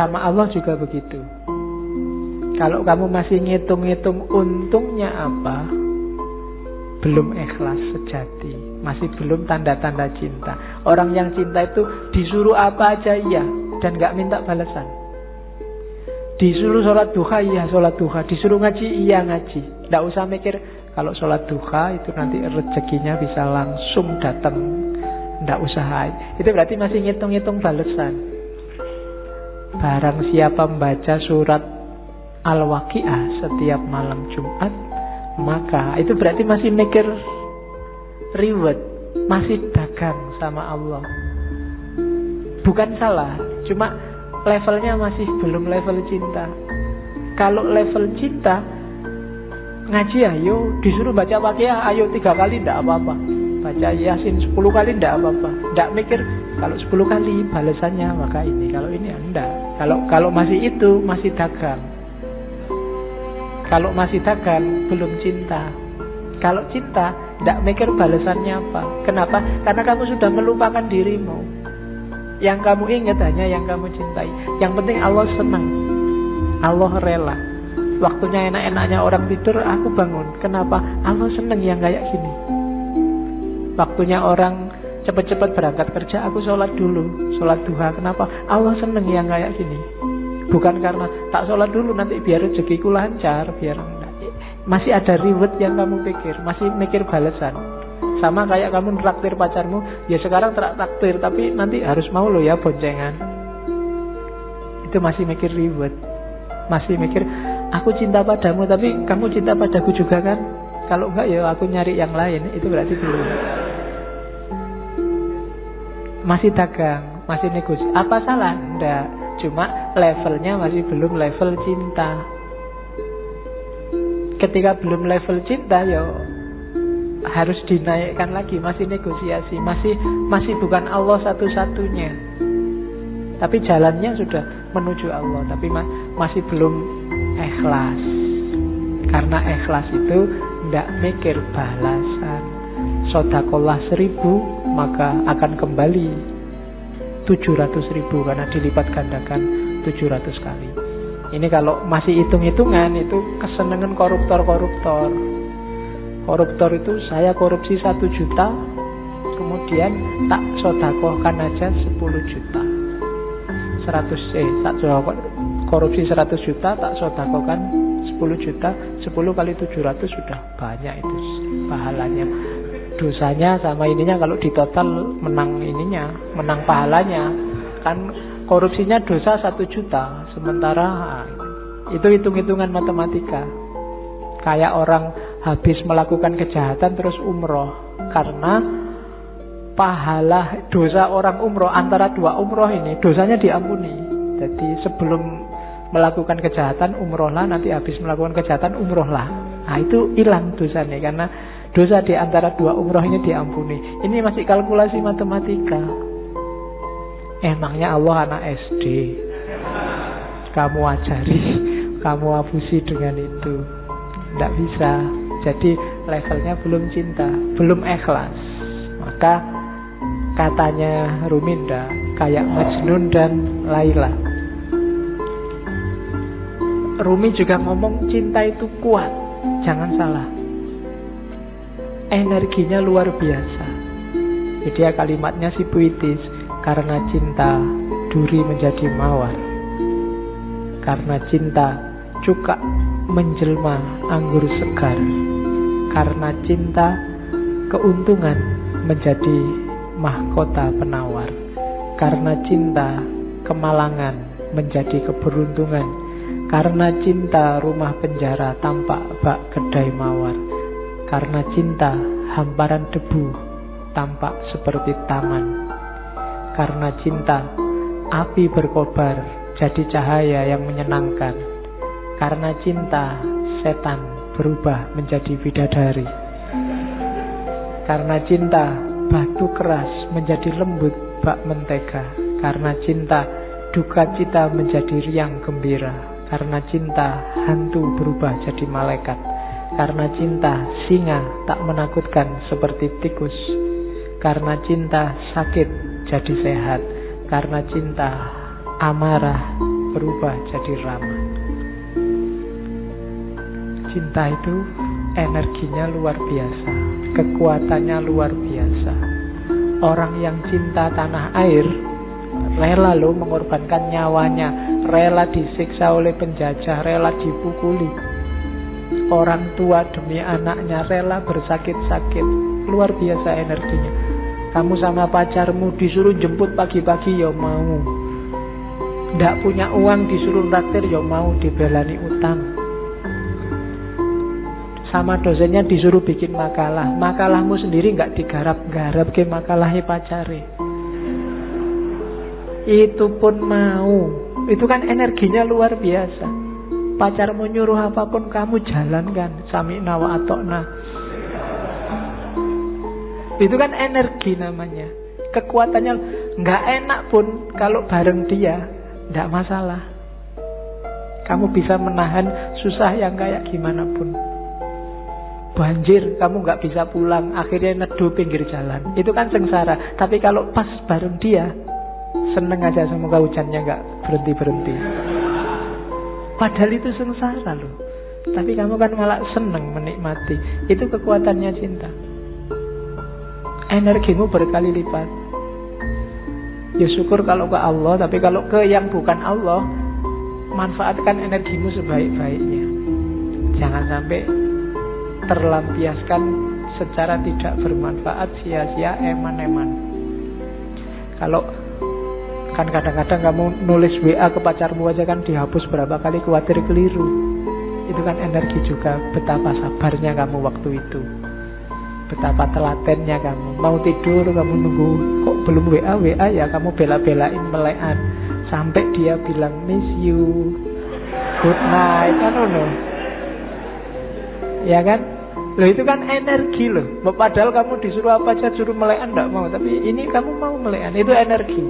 Sama Allah juga begitu. Kalau kamu masih ngitung-ngitung untungnya apa, belum ikhlas sejati, masih belum tanda-tanda cinta. Orang yang cinta itu disuruh apa aja iya, dan gak minta balasan. Disuruh sholat duha, iya sholat duha. Disuruh ngaji, iya ngaji. Gak usah mikir kalau sholat duha itu nanti rezekinya bisa langsung datang ndak usah. Itu berarti masih ngitung-ngitung balasan. Barang siapa membaca surat Al-Waqiah setiap malam Jumat, maka itu berarti masih mikir reward, masih dagang sama Allah. Bukan salah, cuma levelnya masih belum level cinta. Kalau level cinta, ngaji ayo, disuruh baca Waqiah ayo 3 kali ndak apa-apa, baca Yasin 10 kali ndak apa-apa, ndak mikir kalau 10 kali balasannya maka ini, kalau ini enggak. Kalau masih itu masih dagang. Kalau masih dagang belum cinta. Kalau cinta ndak mikir balasannya apa. Kenapa? Karena kamu sudah melupakan dirimu. Yang kamu ingat hanya yang kamu cintai. Yang penting Allah senang, Allah rela. Waktunya enak-enaknya orang tidur, aku bangun. Kenapa? Allah seneng yang kayak gini. Waktunya orang cepat-cepat berangkat kerja, aku sholat dulu, sholat duha. Kenapa? Allah seneng yang kayak gini. Bukan karena tak sholat dulu nanti biar rezekiku lancar, biar enggak. Masih ada reward yang kamu pikir, masih mikir balasan. Sama kayak kamu traktir pacarmu, ya sekarang traktir, tapi nanti harus mau lo ya boncengan. Itu masih mikir reward, masih mikir aku cinta padamu, tapi kamu cinta padaku juga kan? Kalau enggak ya aku nyari yang lain. Itu berarti belum. Masih dagang, masih negosiasi. Apa salah? Enggak. Cuma levelnya masih belum level cinta. Ketika belum level cinta, ya harus dinaikkan lagi. Masih negosiasi. Masih bukan Allah satu-satunya. Tapi jalannya sudah menuju Allah. Tapi masih belum ikhlas. Karena ikhlas itu tidak mikir balasan. Sodakolah 1000 maka akan kembali 700.000 karena dilipat gandakan 700 kali. Ini kalau masih hitung-hitungan itu kesenangan koruptor-koruptor. Koruptor itu saya korupsi 1 juta, kemudian tak sodakohkan aja 10 juta. Korupsi 100 juta tak sodakohkan 10 juta, 10 kali 700 sudah banyak itu pahalanya. Dosanya sama ininya kalau di total menang ininya, menang pahalanya. Kan korupsinya dosa 1 juta, sementara itu hitung-hitungan matematika. Kayak orang habis melakukan kejahatan terus umroh, karena pahala dosa orang umroh antara 2 umroh ini dosanya diampuni. Jadi sebelum melakukan kejahatan umrohlah, nanti habis melakukan kejahatan umrohlah. Nah itu hilang dosanya karena dosa di antara 2 umroh ini diampuni. Ini masih kalkulasi matematika. Emangnya Allah anak SD? Kamu ajari, kamu abusi dengan itu? Tidak bisa. Jadi levelnya belum cinta, belum ikhlas. Maka katanya Ruminda kayak Majnun dan Laila. Rumi juga ngomong cinta itu kuat, jangan salah. Energinya luar biasa. Jadi ya kalimatnya si puitis. Karena cinta duri menjadi mawar, karena cinta cuka menjelma anggur segar, karena cinta keuntungan menjadi mahkota penawar, karena cinta kemalangan menjadi keberuntungan, karena cinta rumah penjara tampak bak kedai mawar, karena cinta hamparan debu tampak seperti taman, karena cinta api berkobar jadi cahaya yang menyenangkan, karena cinta setan berubah menjadi bidadari, karena cinta batu keras menjadi lembut bak mentega, karena cinta duka cita menjadi riang gembira, karena cinta hantu berubah jadi malaikat, karena cinta singa tak menakutkan seperti tikus, karena cinta sakit jadi sehat, karena cinta amarah berubah jadi ramah. Cinta itu energinya luar biasa, kekuatannya luar biasa. Orang yang cinta tanah air rela loh mengorbankan nyawanya, rela disiksa oleh penjajah, rela dipukuli. Orang tua demi anaknya rela bersakit-sakit, luar biasa energinya. Kamu sama pacarmu disuruh jemput pagi-pagi ya mau. Nggak punya uang disuruh traktir ya mau, dibelani utang. Sama dosennya disuruh bikin makalah, makalahmu sendiri nggak digarap-garap ke makalahnya pacare. Itu pun mau. Itu kan energinya luar biasa. Pacarmu nyuruh apapun kamu jalankan. Sami'na wa atokna. Itu kan energi namanya. Kekuatannya nggak enak pun kalau bareng dia, nggak masalah. Kamu bisa menahan susah yang kayak gimana pun. Banjir, kamu nggak bisa pulang, akhirnya neduh pinggir jalan. Itu kan sengsara. Tapi kalau pas bareng dia, seneng aja, semoga hujannya nggak berhenti-berhenti. Padahal itu sengsara loh. Tapi kamu kan malah seneng menikmati. Itu kekuatannya cinta. Energimu berkali lipat. Ya syukur kalau ke Allah. Tapi kalau ke yang bukan Allah, manfaatkan energimu sebaik-baiknya. Jangan sampai terlampiaskan secara tidak bermanfaat, sia-sia, eman-eman. Kalau kan kadang-kadang kamu nulis WA ke pacarmu aja kan dihapus berapa kali, khawatir keliru. Itu kan energi juga. Betapa sabarnya kamu waktu itu, betapa telatennya kamu. Mau tidur kamu nunggu, kok belum WA ya kamu bela-belain melekan sampai dia bilang miss you, good night, kan no. Ya kan? Loh itu kan energi loh. Padahal kamu disuruh apa aja, suruh melekan enggak mau, tapi ini kamu mau melekan, itu energi.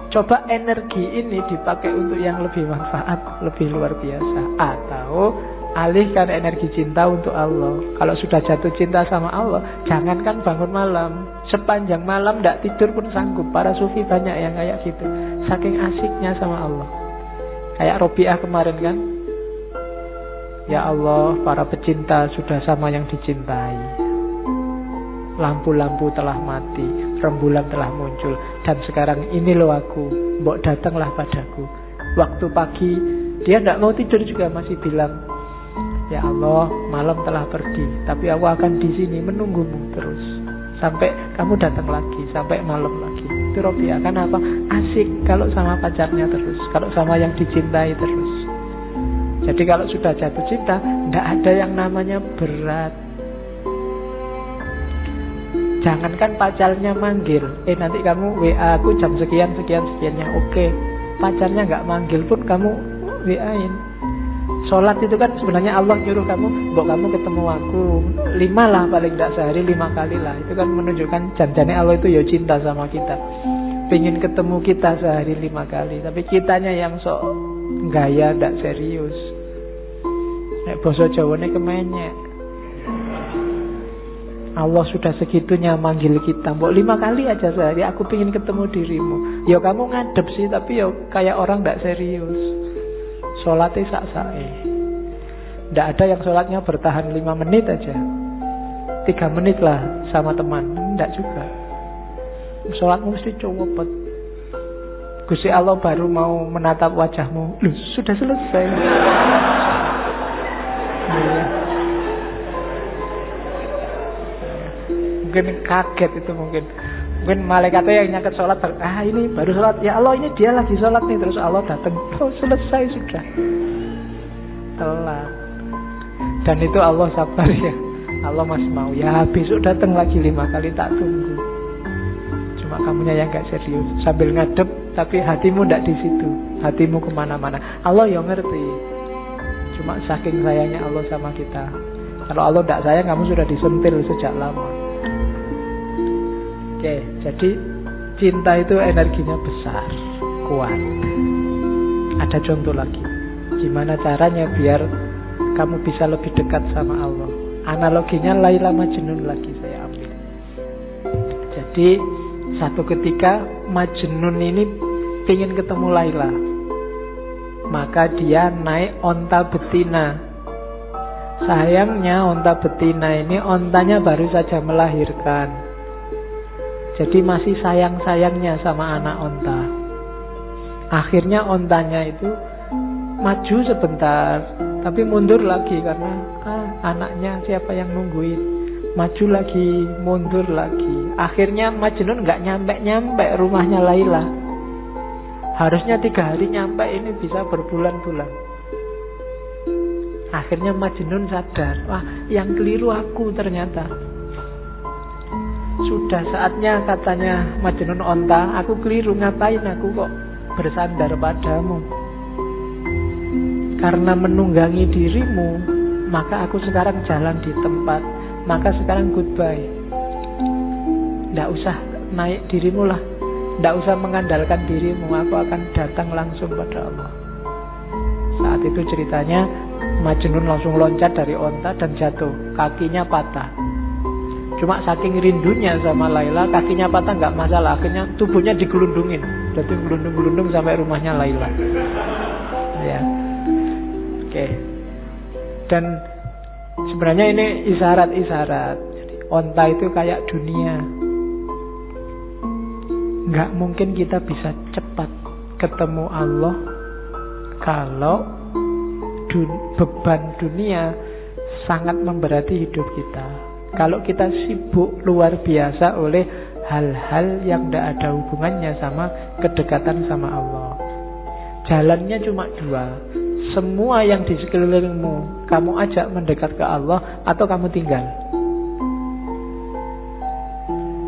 Coba energi ini dipakai untuk yang lebih manfaat, lebih luar biasa. Atau alihkan energi cinta untuk Allah. Kalau sudah jatuh cinta sama Allah, jangankan bangun malam, sepanjang malam tidak tidur pun sanggup. Para sufi banyak yang kayak gitu, saking asiknya sama Allah. Kayak Robiah kemarin kan, ya Allah, para pecinta sudah sama yang dicintai. Lampu-lampu telah mati, rembulan telah muncul, dan sekarang ini loh aku, mbok datanglah padaku. Waktu pagi dia tidak mau tidur juga masih bilang, ya Allah, malam telah pergi, tapi aku akan di sini menunggumu terus sampai kamu datang lagi, sampai malam lagi. Itu Robiah. Kan apa? Asik kalau sama pacarnya terus, kalau sama yang dicintai terus. Jadi kalau sudah jatuh cinta, tidak ada yang namanya berat. Jangankan pacarnya manggil, nanti kamu WA aku jam sekian sekiannya, oke. Pacarnya nggak manggil pun kamu WA-in. Sholat itu kan sebenarnya Allah nyuruh kamu, mbok kamu ketemu aku 5 lah, paling tidak sehari 5 kali lah. Itu kan menunjukkan janjane Allah itu ya cinta sama kita, pengen ketemu kita sehari 5 kali. Tapi kitanya yang sok gaya, tidak serius. Nek basa Jawane kemenyek. Allah sudah segitunya manggil kita, mbok 5 kali aja sehari, aku pengen ketemu dirimu. Ya kamu ngadep sih, tapi ya kayak orang tidak serius. Sholatnya sak-sae. Tidak ada yang sholatnya bertahan 5 menit aja, 3 menit lah sama teman. Tidak juga. Sholatmu mesti cepet. Gusti Allah baru mau menatap wajahmu, loh sudah selesai. Mungkin kaget itu, mungkin malaikatnya yang nyangkut sholat, ini baru sholat, ya Allah ini dia lagi sholat nih, terus Allah datang, oh selesai sudah, telat. Dan itu Allah sabar ya, Allah masih mau, ya besok datang lagi 5 kali, tak tunggu. Cuma kamunya yang gak serius, sambil ngadep tapi hatimu ndak di situ, hatimu kemana-mana. Allah yang ngerti, cuma saking sayangnya Allah sama kita. Kalau Allah ndak sayang, kamu sudah disentil sejak lama. Oke, jadi cinta itu energinya besar, kuat. Ada contoh lagi, gimana caranya biar kamu bisa lebih dekat sama Allah. Analoginya Laila Majnun lagi saya ambil. Jadi satu ketika Majnun ini ingin ketemu Laila, maka dia naik onta betina. Sayangnya onta betina ini ontanya baru saja melahirkan, jadi masih sayang-sayangnya sama anak onta. Akhirnya ontanya itu maju sebentar, tapi mundur lagi karena anaknya siapa yang nungguin. Maju lagi, mundur lagi. Akhirnya Majnun nggak nyampe rumahnya Laila. Harusnya 3 hari nyampe, ini bisa berbulan-bulan. Akhirnya Majnun sadar, wah yang keliru aku ternyata. Sudah saatnya, katanya Majnun onta, aku keliru, ngapain aku kok bersandar padamu. Karena menunggangi dirimu, maka aku sekarang jalan di tempat. Maka sekarang goodbye. Tidak usah naik dirimu lah, tidak usah mengandalkan dirimu, aku akan datang langsung pada Allah. Saat itu ceritanya Majnun langsung loncat dari onta dan jatuh, kakinya patah. Cuma saking rindunya sama Laila, kakinya patah nggak masalah, akhirnya tubuhnya digelundungin, jadi gelundung-gelundung sampai rumahnya Laila. Ya, oke. Dan sebenarnya ini isyarat-isyarat. Onta itu kayak dunia. Nggak mungkin kita bisa cepat ketemu Allah kalau beban dunia sangat memberati hidup kita. Kalau kita sibuk luar biasa oleh hal-hal yang tidak ada hubungannya sama kedekatan sama Allah. Jalannya cuma 2. Semua yang di sekelilingmu kamu ajak mendekat ke Allah, atau kamu tinggal.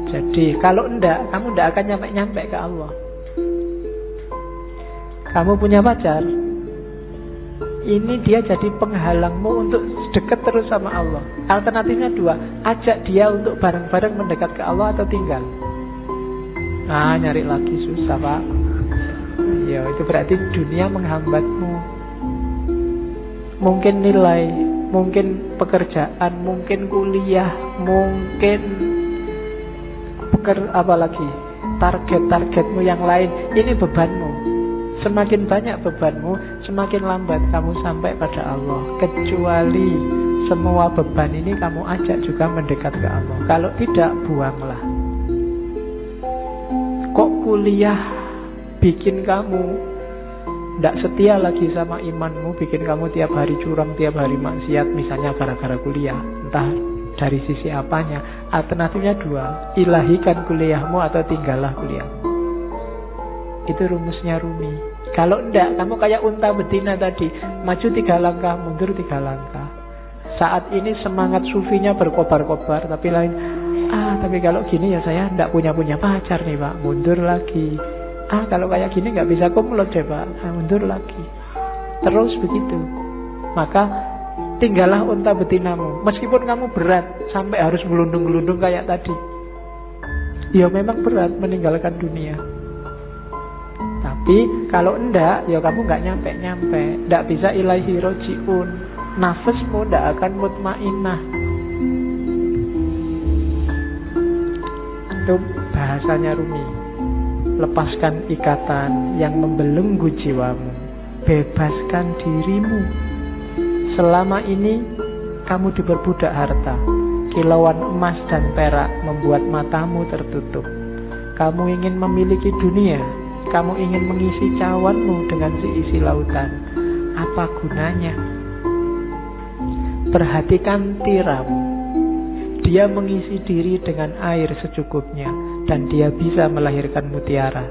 Jadi kalau enggak, kamu enggak akan nyampe-nyampe ke Allah. Kamu punya pacar, ini dia jadi penghalangmu untuk dekat terus sama Allah. Alternatifnya 2, ajak dia untuk bareng-bareng mendekat ke Allah atau tinggal. Nah, nyari lagi susah, Pak. Ya, itu berarti dunia menghambatmu. Mungkin nilai, mungkin pekerjaan, mungkin kuliah, mungkin apalagi target-targetmu yang lain. Ini bebanmu. Semakin banyak bebanmu, semakin lambat kamu sampai pada Allah. Kecuali semua beban ini kamu ajak juga mendekat ke Allah. Kalau tidak, buanglah. Kok kuliah bikin kamu tidak setia lagi sama imanmu, bikin kamu tiap hari curang, tiap hari maksiat, misalnya gara-gara kuliah, entah dari sisi apanya. Alternatifnya 2, ilahikan kuliahmu atau tinggallah kuliah. Itu rumusnya Rumi. Kalau enggak, kamu kayak unta betina tadi, maju 3 langkah, mundur 3 langkah. Saat ini semangat sufinya berkobar-kobar, tapi lain, tapi kalau gini ya saya enggak punya pacar nih Pak, mundur lagi. Kalau kayak gini nggak bisa kumlot deh Pak, mundur lagi. Terus begitu. Maka tinggallah unta betinamu. Meskipun kamu berat sampai harus gelundung-gelundung kayak tadi, ya memang berat meninggalkan dunia. Tapi kalau enggak, ya kamu nggak nyampe-nyampe. Nggak bisa ilaihi roji'un. Nafasmu nggak akan mutmainah. Itu bahasanya Rumi. Lepaskan ikatan yang membelenggu jiwamu. Bebaskan dirimu. Selama ini kamu diperbudak harta. Kilauan emas dan perak membuat matamu tertutup. Kamu ingin memiliki dunia. Kamu ingin mengisi cawanmu dengan seisi lautan. Apa gunanya? Perhatikan tiram. Dia mengisi diri dengan air secukupnya, dan dia bisa melahirkan mutiara.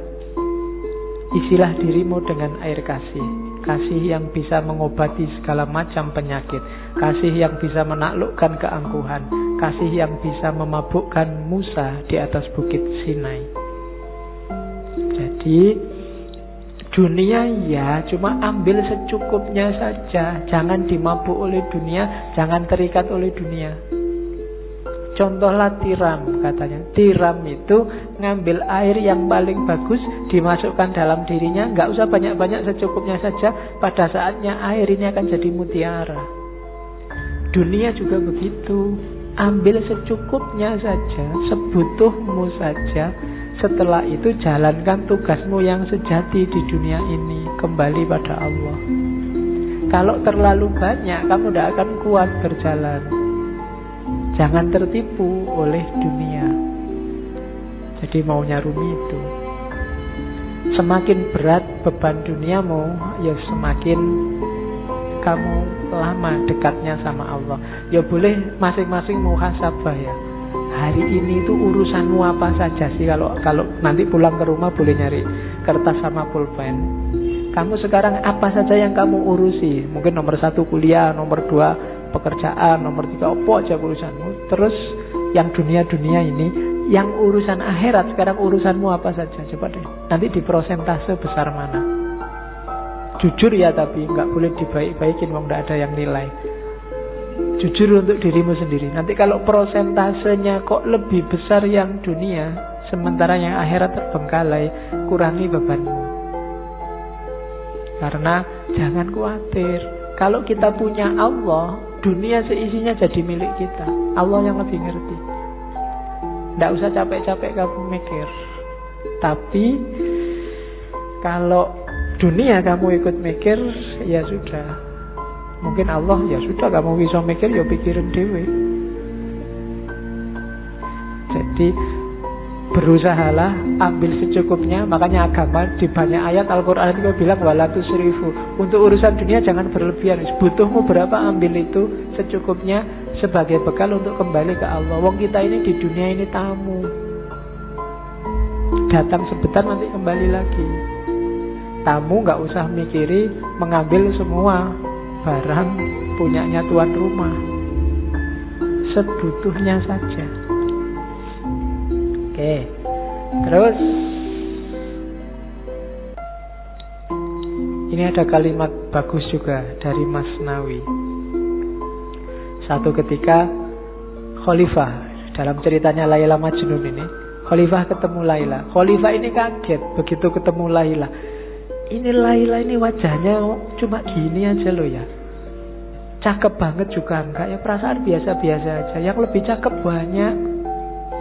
Isilah dirimu dengan air kasih. Kasih yang bisa mengobati segala macam penyakit. Kasih yang bisa menaklukkan keangkuhan. Kasih yang bisa memabukkan Musa di atas bukit Sinai. Jadi dunia ya cuma ambil secukupnya saja. Jangan dimabuk oleh dunia, jangan terikat oleh dunia. Contohlah tiram, katanya. Tiram itu ngambil air yang paling bagus, dimasukkan dalam dirinya, nggak usah banyak-banyak, secukupnya saja. Pada saatnya air ini akan jadi mutiara. Dunia juga begitu. Ambil secukupnya saja, sebutuhmu saja. Setelah itu jalankan tugasmu yang sejati di dunia ini, kembali pada Allah. Kalau terlalu banyak, kamu tidak akan kuat berjalan. Jangan tertipu oleh dunia. Jadi maunya Rumi itu, semakin berat beban duniamu, ya semakin kamu lama dekatnya sama Allah. Ya boleh masing-masing muhasabah ya. Hari ini itu urusanmu apa saja sih? Kalau nanti pulang ke rumah boleh nyari kertas sama pulpen. Kamu sekarang apa saja yang kamu urusi? Mungkin nomor 1 kuliah, nomor 2 pekerjaan, nomor 3 apa aja urusanmu. Terus yang dunia-dunia ini, yang urusan akhirat sekarang urusanmu apa saja? Coba deh, nanti di prosentase besar mana? Jujur ya, tapi nggak boleh dibaik-baikin, wong nggak ada yang nilai. Jujur untuk dirimu sendiri. Nanti kalau prosentasenya kok lebih besar yang dunia, sementara yang akhirat terbengkalai, kurangi bebanmu. Karena jangan khawatir, kalau kita punya Allah, dunia seisinya jadi milik kita. Allah yang lebih ngerti. Nggak usah capek-capek kamu mikir. Tapi kalau dunia kamu ikut mikir, ya sudah. Mungkin Allah, ya sudah, kamu bisa mikir, ya pikirin dewe. Jadi berusahalah ambil secukupnya. Makanya agama di banyak ayat Al-Quran itu bilang wala tusrifu. Untuk urusan dunia jangan berlebihan. Butuhmu berapa, ambil itu secukupnya sebagai bekal untuk kembali ke Allah. Wong kita ini di dunia ini tamu, datang sebentar nanti kembali lagi. Tamu gak usah mikiri mengambil semua barang punyanya tuan rumah, sebutuhnya saja. Oke, terus ini ada kalimat bagus juga dari Mas Nawi. Satu ketika Khalifah, dalam ceritanya Laila Majnun ini, Khalifah ketemu Laila. Khalifah ini kaget begitu ketemu Laila. Ini Laila ini wajahnya cuma gini aja loh ya. Cakep banget juga enggak ya, perasaan biasa-biasa aja. Yang lebih cakep banyak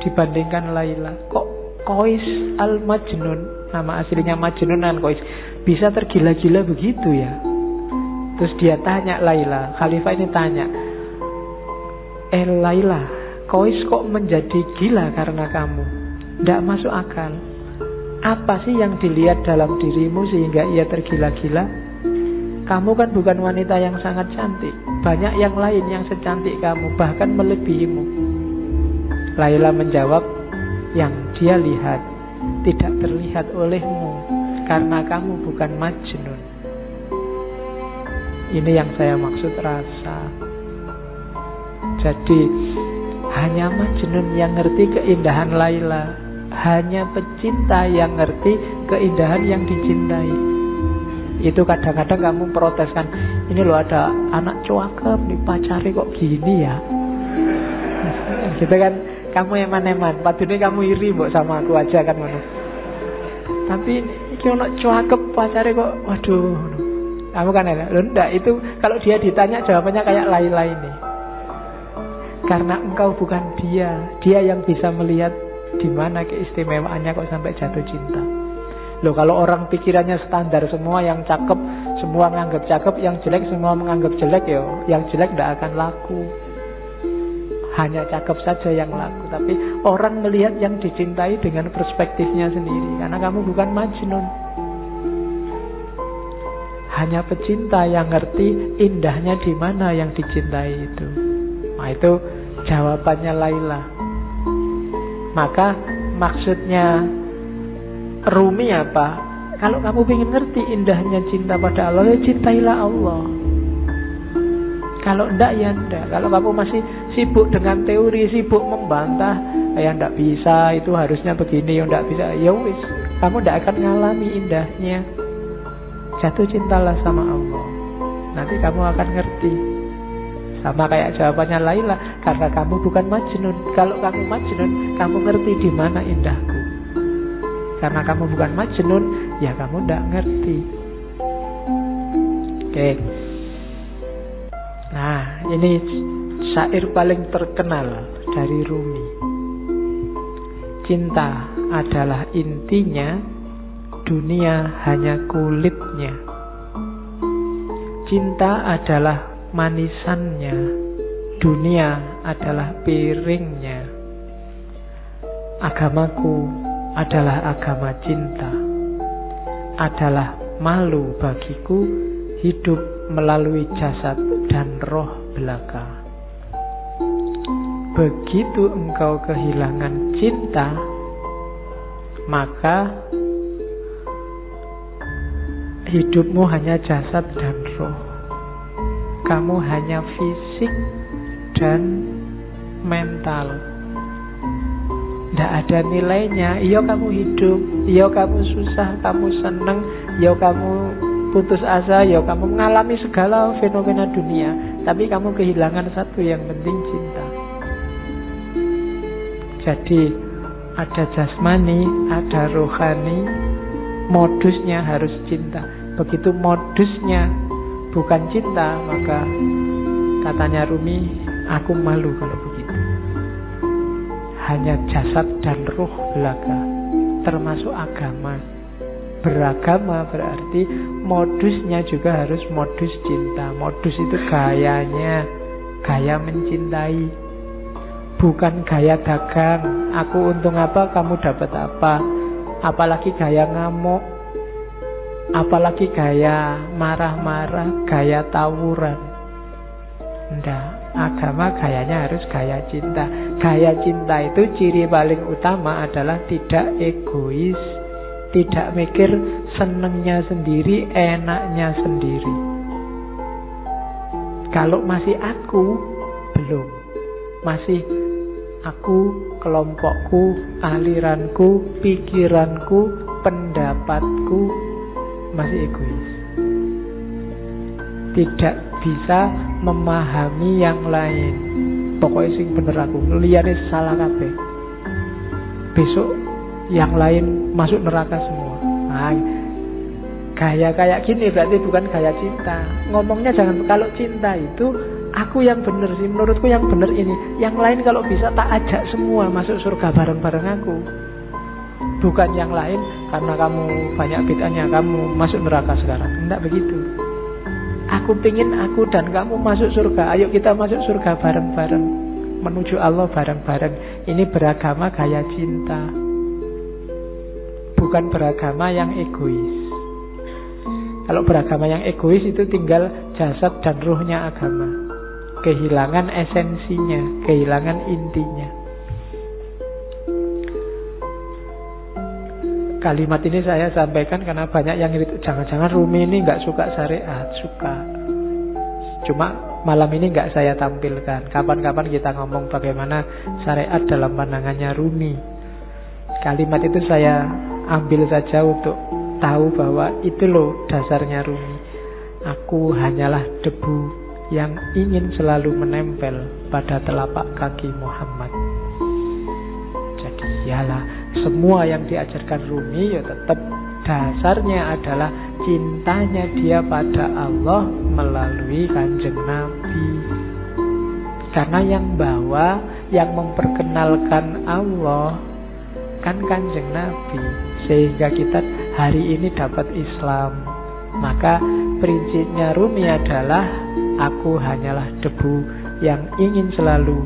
dibandingkan Laila. Kok Qais Al-Majnun, nama aslinya Majnun dan Qais, bisa tergila-gila begitu ya? Terus dia tanya Laila, Khalifah ini tanya, Laila, Qais kok menjadi gila karena kamu? Nggak masuk akal. Apa sih yang dilihat dalam dirimu sehingga ia tergila-gila? Kamu kan bukan wanita yang sangat cantik. Banyak yang lain yang secantik kamu, bahkan melebihimu. Laila menjawab, yang dia lihat tidak terlihat olehmu karena kamu bukan Majnun. Ini yang saya maksud rasa. Jadi hanya Majnun yang ngerti keindahan Laila. Hanya pecinta yang ngerti keindahan yang dicintai. Itu kadang-kadang kamu protes kan, ini loh ada anak cakep nih, pacari kok gini ya. Gitu kan, kamu eman-eman, padahal kamu iri mbok sama aku aja kan ngono. Tapi iki ono cakep pacari kok, waduh. Kamu kan ya, loh enggak, itu kalau dia ditanya jawabannya kayak Laila ini. Karena engkau bukan dia yang bisa melihat di mana keistimewaannya kok sampai jatuh cinta. Loh, kalau orang pikirannya standar, semua yang cakep semua menganggap cakep, yang jelek semua menganggap jelek, ya yang jelek tidak akan laku. Hanya cakep saja yang laku. Tapi orang melihat yang dicintai dengan perspektifnya sendiri. Karena kamu bukan Majnun. Hanya pecinta yang ngerti indahnya di mana yang dicintai itu. Nah, itu jawabannya Laila. Maka maksudnya Rumi apa? Kalau kamu ingin ngerti indahnya cinta pada Allah, ya cintailah Allah. Kalau enggak, ya enggak. Kalau kamu masih sibuk dengan teori, sibuk membantah, ya enggak bisa, itu harusnya begini, ya enggak bisa, ya wis, kamu enggak akan ngalami indahnya. Jatuh cintalah sama Allah, nanti kamu akan ngerti. Sama kayak jawabannya Laila, karena kamu bukan Majnun. Kalau kamu Majnun, kamu ngerti di mana indahku. Karena kamu bukan Majnun, ya kamu tidak ngerti. Oke. Nah, ini syair paling terkenal dari Rumi. Cinta adalah intinya, dunia hanya kulitnya. Cinta adalah manisannya, dunia adalah piringnya. Agamaku adalah agama cinta, adalah malu bagiku hidup melalui jasad dan roh belaka. Begitu engkau kehilangan cinta, maka hidupmu hanya jasad dan roh. Kamu hanya fisik dan mental. Tidak ada nilainya. Iya kamu hidup, iya kamu susah, kamu senang, iya kamu putus asa, iya kamu mengalami segala fenomena dunia. Tapi kamu kehilangan satu yang penting, cinta. Jadi ada jasmani, ada rohani. Modusnya harus cinta. Begitu modusnya bukan cinta, maka katanya Rumi, aku malu kalau begitu. Hanya jasad dan roh belaka, termasuk agama. Beragama berarti modusnya juga harus modus cinta. Modus itu gayanya, gaya mencintai, bukan gaya dagang. Aku untung apa, kamu dapat apa. Apalagi gaya ngamuk, apalagi gaya marah-marah, gaya tawuran. Enggak, agama gayanya harus gaya cinta. Gaya cinta itu ciri paling utama adalah tidak egois, tidak mikir senengnya sendiri, enaknya sendiri. Kalau masih aku, belum. Masih aku, kelompokku, aliranku, pikiranku, pendapatku, masih egois. Tidak bisa memahami yang lain. Pokoknya sing bener aku, liyane salah kabeh. Besok yang lain masuk neraka semua. Nah, gaya kayak gini berarti bukan gaya cinta. Ngomongnya jangan, kalau cinta itu aku yang bener sih, menurutku yang bener ini. Yang lain kalau bisa tak ajak semua masuk surga bareng-bareng aku. Bukan yang lain karena kamu banyak bid'ahnya kamu masuk neraka sekarang. Enggak begitu. Aku pingin aku dan kamu masuk surga. Ayo kita masuk surga bareng-bareng, menuju Allah bareng-bareng. Ini beragama gaya cinta, bukan beragama yang egois. Kalau beragama yang egois itu tinggal jasad dan ruhnya agama, kehilangan esensinya, kehilangan intinya. Kalimat ini saya sampaikan karena banyak yang ngirit, jangan-jangan Rumi ini nggak suka syariat. Suka, cuma malam ini nggak saya tampilkan. Kapan-kapan kita ngomong bagaimana syariat dalam pandangannya Rumi. Kalimat itu saya ambil saja untuk tahu bahwa itu loh dasarnya Rumi. Aku hanyalah debu yang ingin selalu menempel pada telapak kaki Muhammad. Jadi yalah, semua yang diajarkan Rumi ya tetap dasarnya adalah cintanya dia pada Allah melalui Kanjeng Nabi. Karena yang bawa, yang memperkenalkan Allah kan Kanjeng Nabi. Sehingga kita hari ini dapat Islam. Maka prinsipnya Rumi adalah aku hanyalah debu yang ingin selalu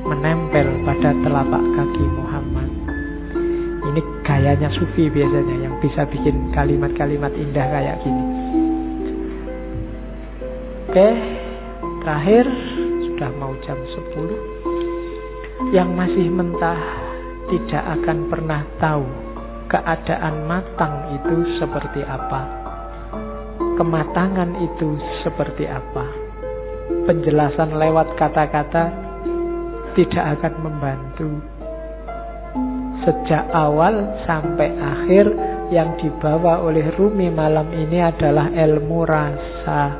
menempel pada telapak kaki Muhammad. Ini gayanya sufi biasanya, yang bisa bikin kalimat-kalimat indah kayak gini. Oke, terakhir sudah mau jam 10. Yang masih mentah tidak akan pernah tahu keadaan matang itu seperti apa, kematangan itu seperti apa. Penjelasan lewat kata-kata tidak akan membantu. Sejak awal sampai akhir yang dibawa oleh Rumi malam ini adalah ilmu rasa,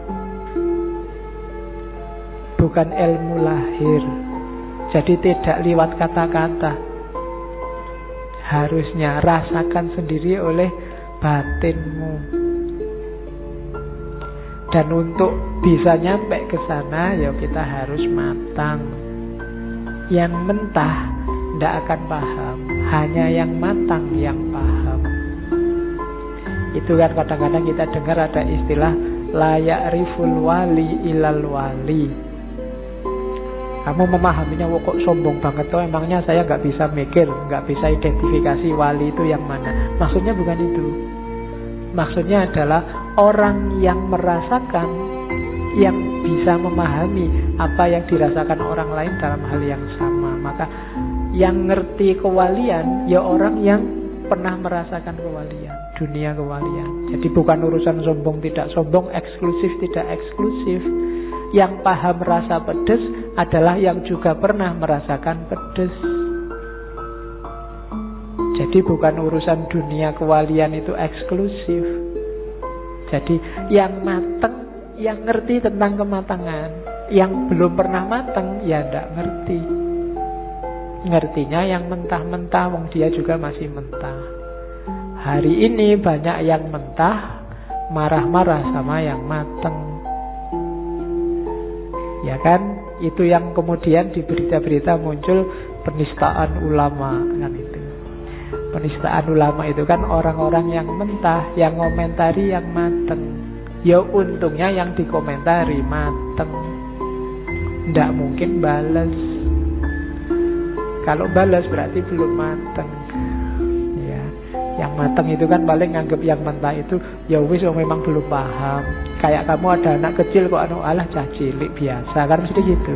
bukan ilmu lahir. Jadi tidak lewat kata-kata, harusnya rasakan sendiri oleh batinmu. Dan untuk bisa nyampe ke sana ya kita harus matang. Yang mentah tidak akan paham, hanya yang matang yang paham. Itu kan kadang-kadang kita dengar ada istilah la ya'riful wali ilal wali. Kamu memahaminya, kok sombong banget tuh, emangnya saya nggak bisa mikir, nggak bisa identifikasi wali itu yang mana. Maksudnya bukan itu. Maksudnya adalah orang yang merasakan, yang bisa memahami apa yang dirasakan orang lain dalam hal yang sama. Maka yang ngerti kewalian ya orang yang pernah merasakan kewalian, dunia kewalian. Jadi bukan urusan sombong tidak sombong, eksklusif tidak eksklusif. Yang paham rasa pedes adalah yang juga pernah merasakan pedes. Jadi bukan urusan dunia kewalian itu eksklusif. Jadi yang mateng, yang ngerti tentang kematangan. Yang belum pernah mateng ya tidak ngerti. Ngertinya yang mentah-mentah, wong dia juga masih mentah. Hari ini banyak yang mentah, marah-marah sama yang mateng. Ya kan? Itu yang kemudian di berita-berita muncul penistaan ulama kan itu. Penistaan ulama itu kan orang-orang yang mentah, yang ngomentari yang mateng. Ya untungnya yang dikomentari mateng. Nggak mungkin balas. Kalau balas berarti belum mateng. Ya, yang mateng itu kan paling nganggep yang mentah itu ya wis memang belum paham. Kayak kamu ada anak kecil kok alah cah cilik biasa kan mesti gitu.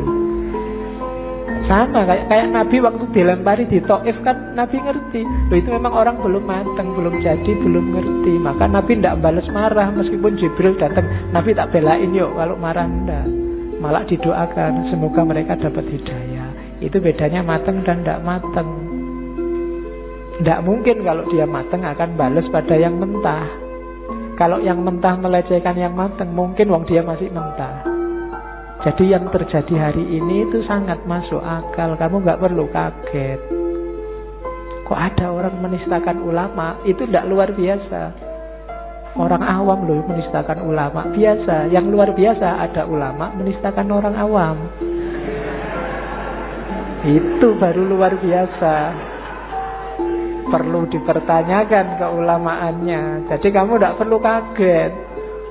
Sama kayak Nabi waktu dilempari di Taif kan Nabi ngerti. Loh itu memang orang belum mateng, belum jadi, belum ngerti. Maka Nabi tidak balas marah meskipun Jibril datang. Nabi tak belain yuk kalau marah enggak. Malah didoakan semoga mereka dapat hidayah. Itu bedanya mateng dan tidak mateng. Tidak mungkin kalau dia mateng akan balas pada yang mentah. Kalau yang mentah melecehkan yang mateng, mungkin wong dia masih mentah. Jadi yang terjadi hari ini itu sangat masuk akal. Kamu nggak perlu kaget. Kok ada orang menistakan ulama? Itu tidak luar biasa. Orang awam loh menistakan ulama. Biasa. Yang luar biasa ada ulama menistakan orang awam. Itu baru luar biasa. Perlu dipertanyakan keulamaannya. Jadi kamu tidak perlu kaget.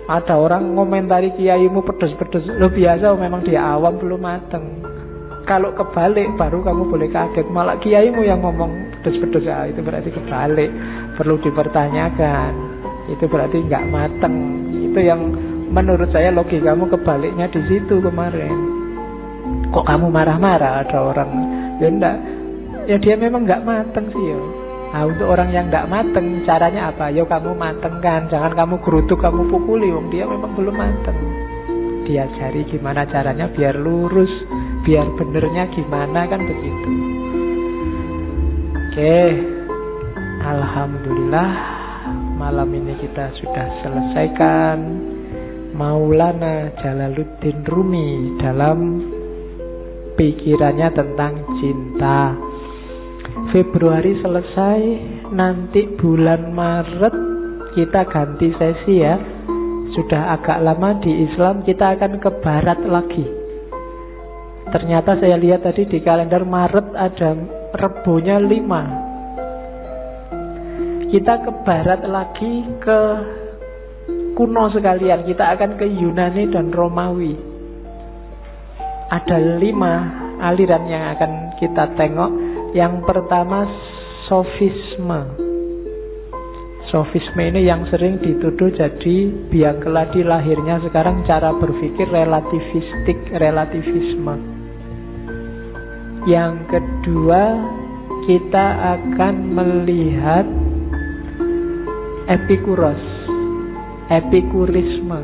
Ada orang ngomentari kiaimu pedes-pedes. Lo biasa memang dia awam belum mateng. Kalau kebalik baru kamu boleh kaget. Malah kiaimu yang ngomong pedes-pedes ya, itu berarti kebalik. Perlu dipertanyakan. Itu berarti nggak mateng. Itu yang menurut saya logikamu kebaliknya di situ kemarin. Kok kamu marah-marah ada orang? Ya enggak. Ya dia memang nggak mateng sih ya. Nah untuk orang yang tidak mateng caranya apa? Ya kamu matengkan. Jangan kamu gerutuk, kamu pukuli. Wong dia memang belum mateng. Diajari gimana caranya biar lurus, biar benernya gimana kan begitu. Oke, alhamdulillah malam ini kita sudah selesaikan Maulana Jalaluddin Rumi dalam pikirannya tentang cinta. Februari selesai, nanti bulan Maret kita ganti sesi ya. Sudah agak lama di Islam, kita akan ke barat lagi. Ternyata saya lihat tadi di kalender Maret ada rebonya 5. Kita ke barat lagi, ke kuno sekalian. Kita akan ke Yunani dan Romawi. Ada 5 aliran yang akan kita tengok. Yang pertama sofisme. Sofisme ini yang sering dituduh jadi biang keladi lahirnya sekarang cara berpikir relativisme. Yang kedua kita akan melihat epikurisme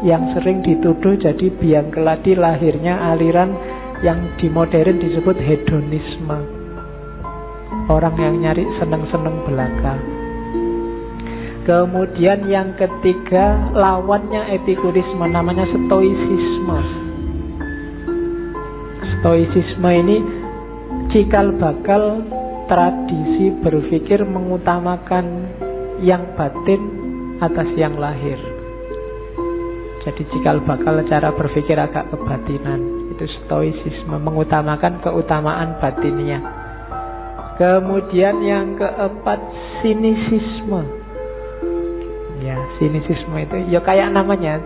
yang sering dituduh jadi biang keladi lahirnya aliran yang di modern disebut hedonisme. Orang yang nyari seneng-seneng belaka. Kemudian yang ketiga lawannya epikurisme, namanya stoicisme. Stoicisme ini cikal bakal tradisi berpikir mengutamakan yang batin atas yang lahir. Jadi cikal bakal cara berpikir agak kebatinan. Itu stoicisme, mengutamakan keutamaan batinnya. Kemudian yang keempat sinisisme. Ya, sinisisme itu ya kayak namanya,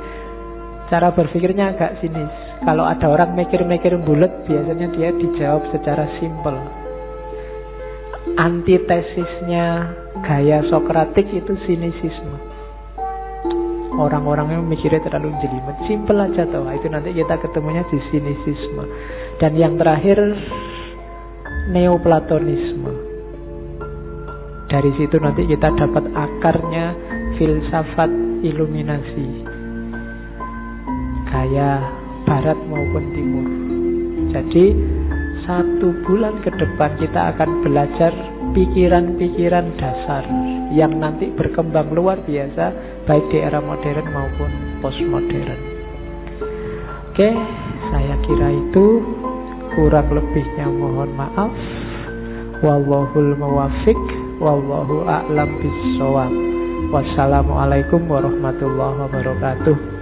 cara berpikirnya agak sinis. Kalau ada orang mikir-mikir bulat, biasanya dia dijawab secara simpel. Antitesisnya gaya Sokratik itu sinisisme. Orang-orangnya mikirnya terlalu jelimet. Simple aja toh. Itu nanti kita ketemunya di sinisisme. Dan yang terakhir, neoplatonisme. Dari situ nanti kita dapat akarnya filsafat iluminasi, gaya barat maupun timur. Jadi 1 bulan ke depan kita akan belajar pikiran-pikiran dasar yang nanti berkembang luar biasa, baik di era modern maupun postmodern. Oke, saya kira itu. Kurang lebihnya mohon maaf. Wallahul muwaffiq, wallahu a'lam bissawab. Wassalamualaikum warahmatullahi wabarakatuh.